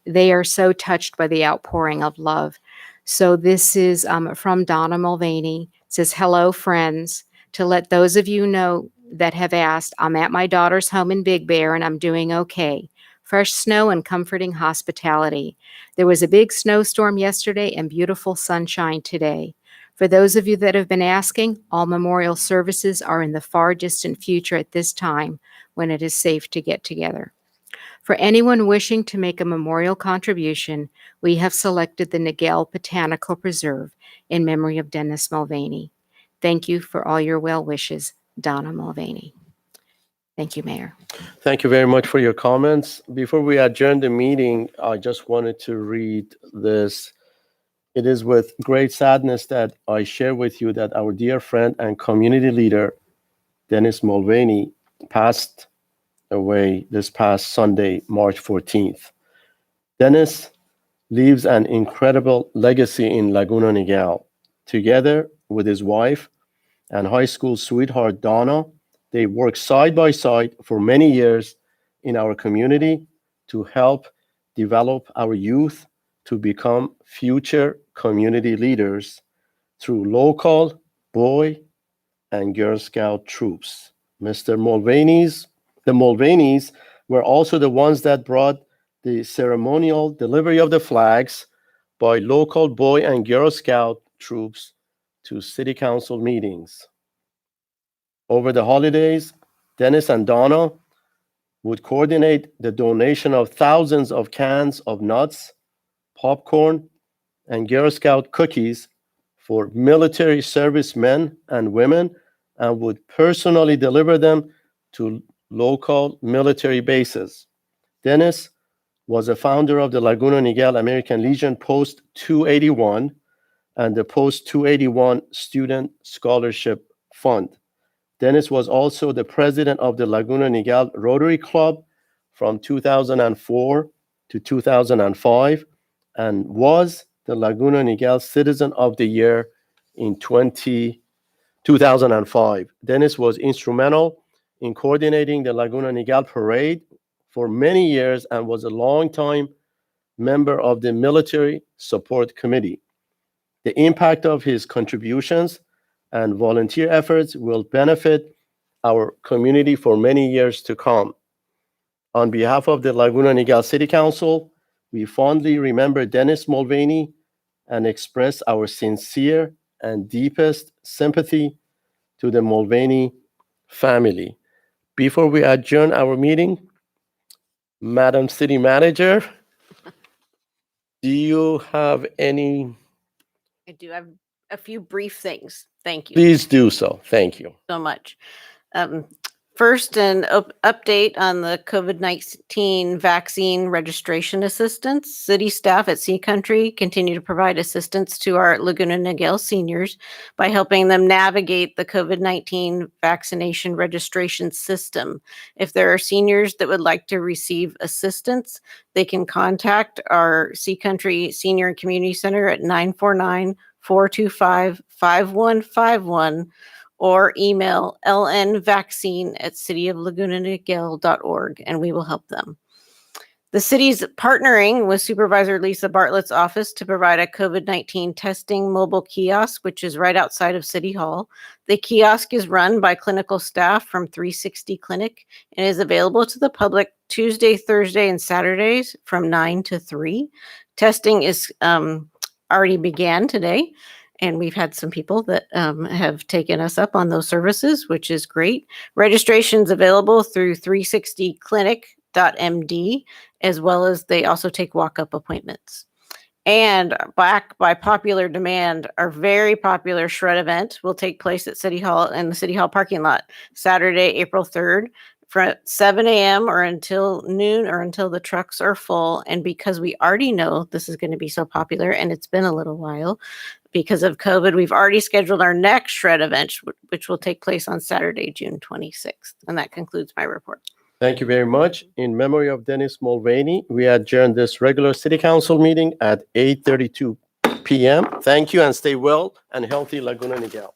Speaker 3: they are so touched by the outpouring of love. So this is from Donna Mulvaney. It says, hello, friends. To let those of you know that have asked, I'm at my daughter's home in Big Bear and I'm doing okay. Fresh snow and comforting hospitality. There was a big snowstorm yesterday and beautiful sunshine today. For those of you that have been asking, all memorial services are in the far distant future at this time when it is safe to get together. For anyone wishing to make a memorial contribution, we have selected the Niguel Botanical Preserve in memory of Dennis Mulvaney. Thank you for all your well wishes, Donna Mulvaney. Thank you, Mayor.
Speaker 1: Thank you very much for your comments. Before we adjourn the meeting, I just wanted to read this. It is with great sadness that I share with you that our dear friend and community leader, Dennis Mulvaney, passed away this past Sunday, March 14th. Dennis leaves an incredible legacy in Laguna Niguel. Together with his wife and high school sweetheart, Donna, they worked side by side for many years in our community to help develop our youth to become future community leaders through local Boy and Girl Scout troops. The Mulvaneys were also the ones that brought the ceremonial delivery of the flags by local Boy and Girl Scout troops to city council meetings. Over the holidays, Dennis and Donna would coordinate the donation of thousands of cans of nuts, popcorn, and Girl Scout cookies for military servicemen and women and would personally deliver them to local military bases. Dennis was a founder of the Laguna Niguel American Legion Post 281 and the Post 281 Student Scholarship Fund. Dennis was also the president of the Laguna Niguel Rotary Club from 2004 to 2005 and was the Laguna Niguel Citizen of the Year in 2005. Dennis was instrumental in coordinating the Laguna Niguel Parade for many years and was a longtime member of the Military Support Committee. The impact of his contributions and volunteer efforts will benefit our community for many years to come. On behalf of the Laguna Niguel City Council, we fondly remember Dennis Mulvaney and express our sincere and deepest sympathy to the Mulvaney family. Before we adjourn our meeting, Madam City Manager, do you have any?
Speaker 8: I do have a few brief things. Thank you
Speaker 1: Please do so. Thank you.
Speaker 8: so much. First, an update on the COVID-19 vaccine registration assistance. City staff at Sea Country continue to provide assistance to our Laguna Niguel seniors by helping them navigate the COVID-19 vaccination registration system. If there are seniors that would like to receive assistance, they can contact our Sea Country Senior and Community Center at 949-425-5151 or email lnvaccine@cityoflagunaniguel.org and we will help them. The city's partnering with Supervisor Lisa Bartlett's office to provide a COVID-19 testing mobile kiosk, which is right outside of City Hall. The kiosk is run by clinical staff from 360 Clinic and is available to the public Tuesday, Thursday, and Saturdays from 9 to 3. Testing is already began today. And we've had some people that have taken us up on those services, which is great. Registration's available through 360clinic.md, as well as they also take walk-up appointments. And back by popular demand, our very popular shred event will take place at City Hall in the City Hall parking lot, Saturday, April 3rd, from 7 a.m. or until noon or until the trucks are full. And because we already know this is going to be so popular, and it's been a little while, because of COVID, we've already scheduled our next shred event, which will take place on Saturday, June 26th. And that concludes my report.
Speaker 1: Thank you very much. In memory of Dennis Mulvaney, we adjourn this regular City Council meeting at 8:32 p.m. Thank you and stay well and healthy, Laguna Niguel.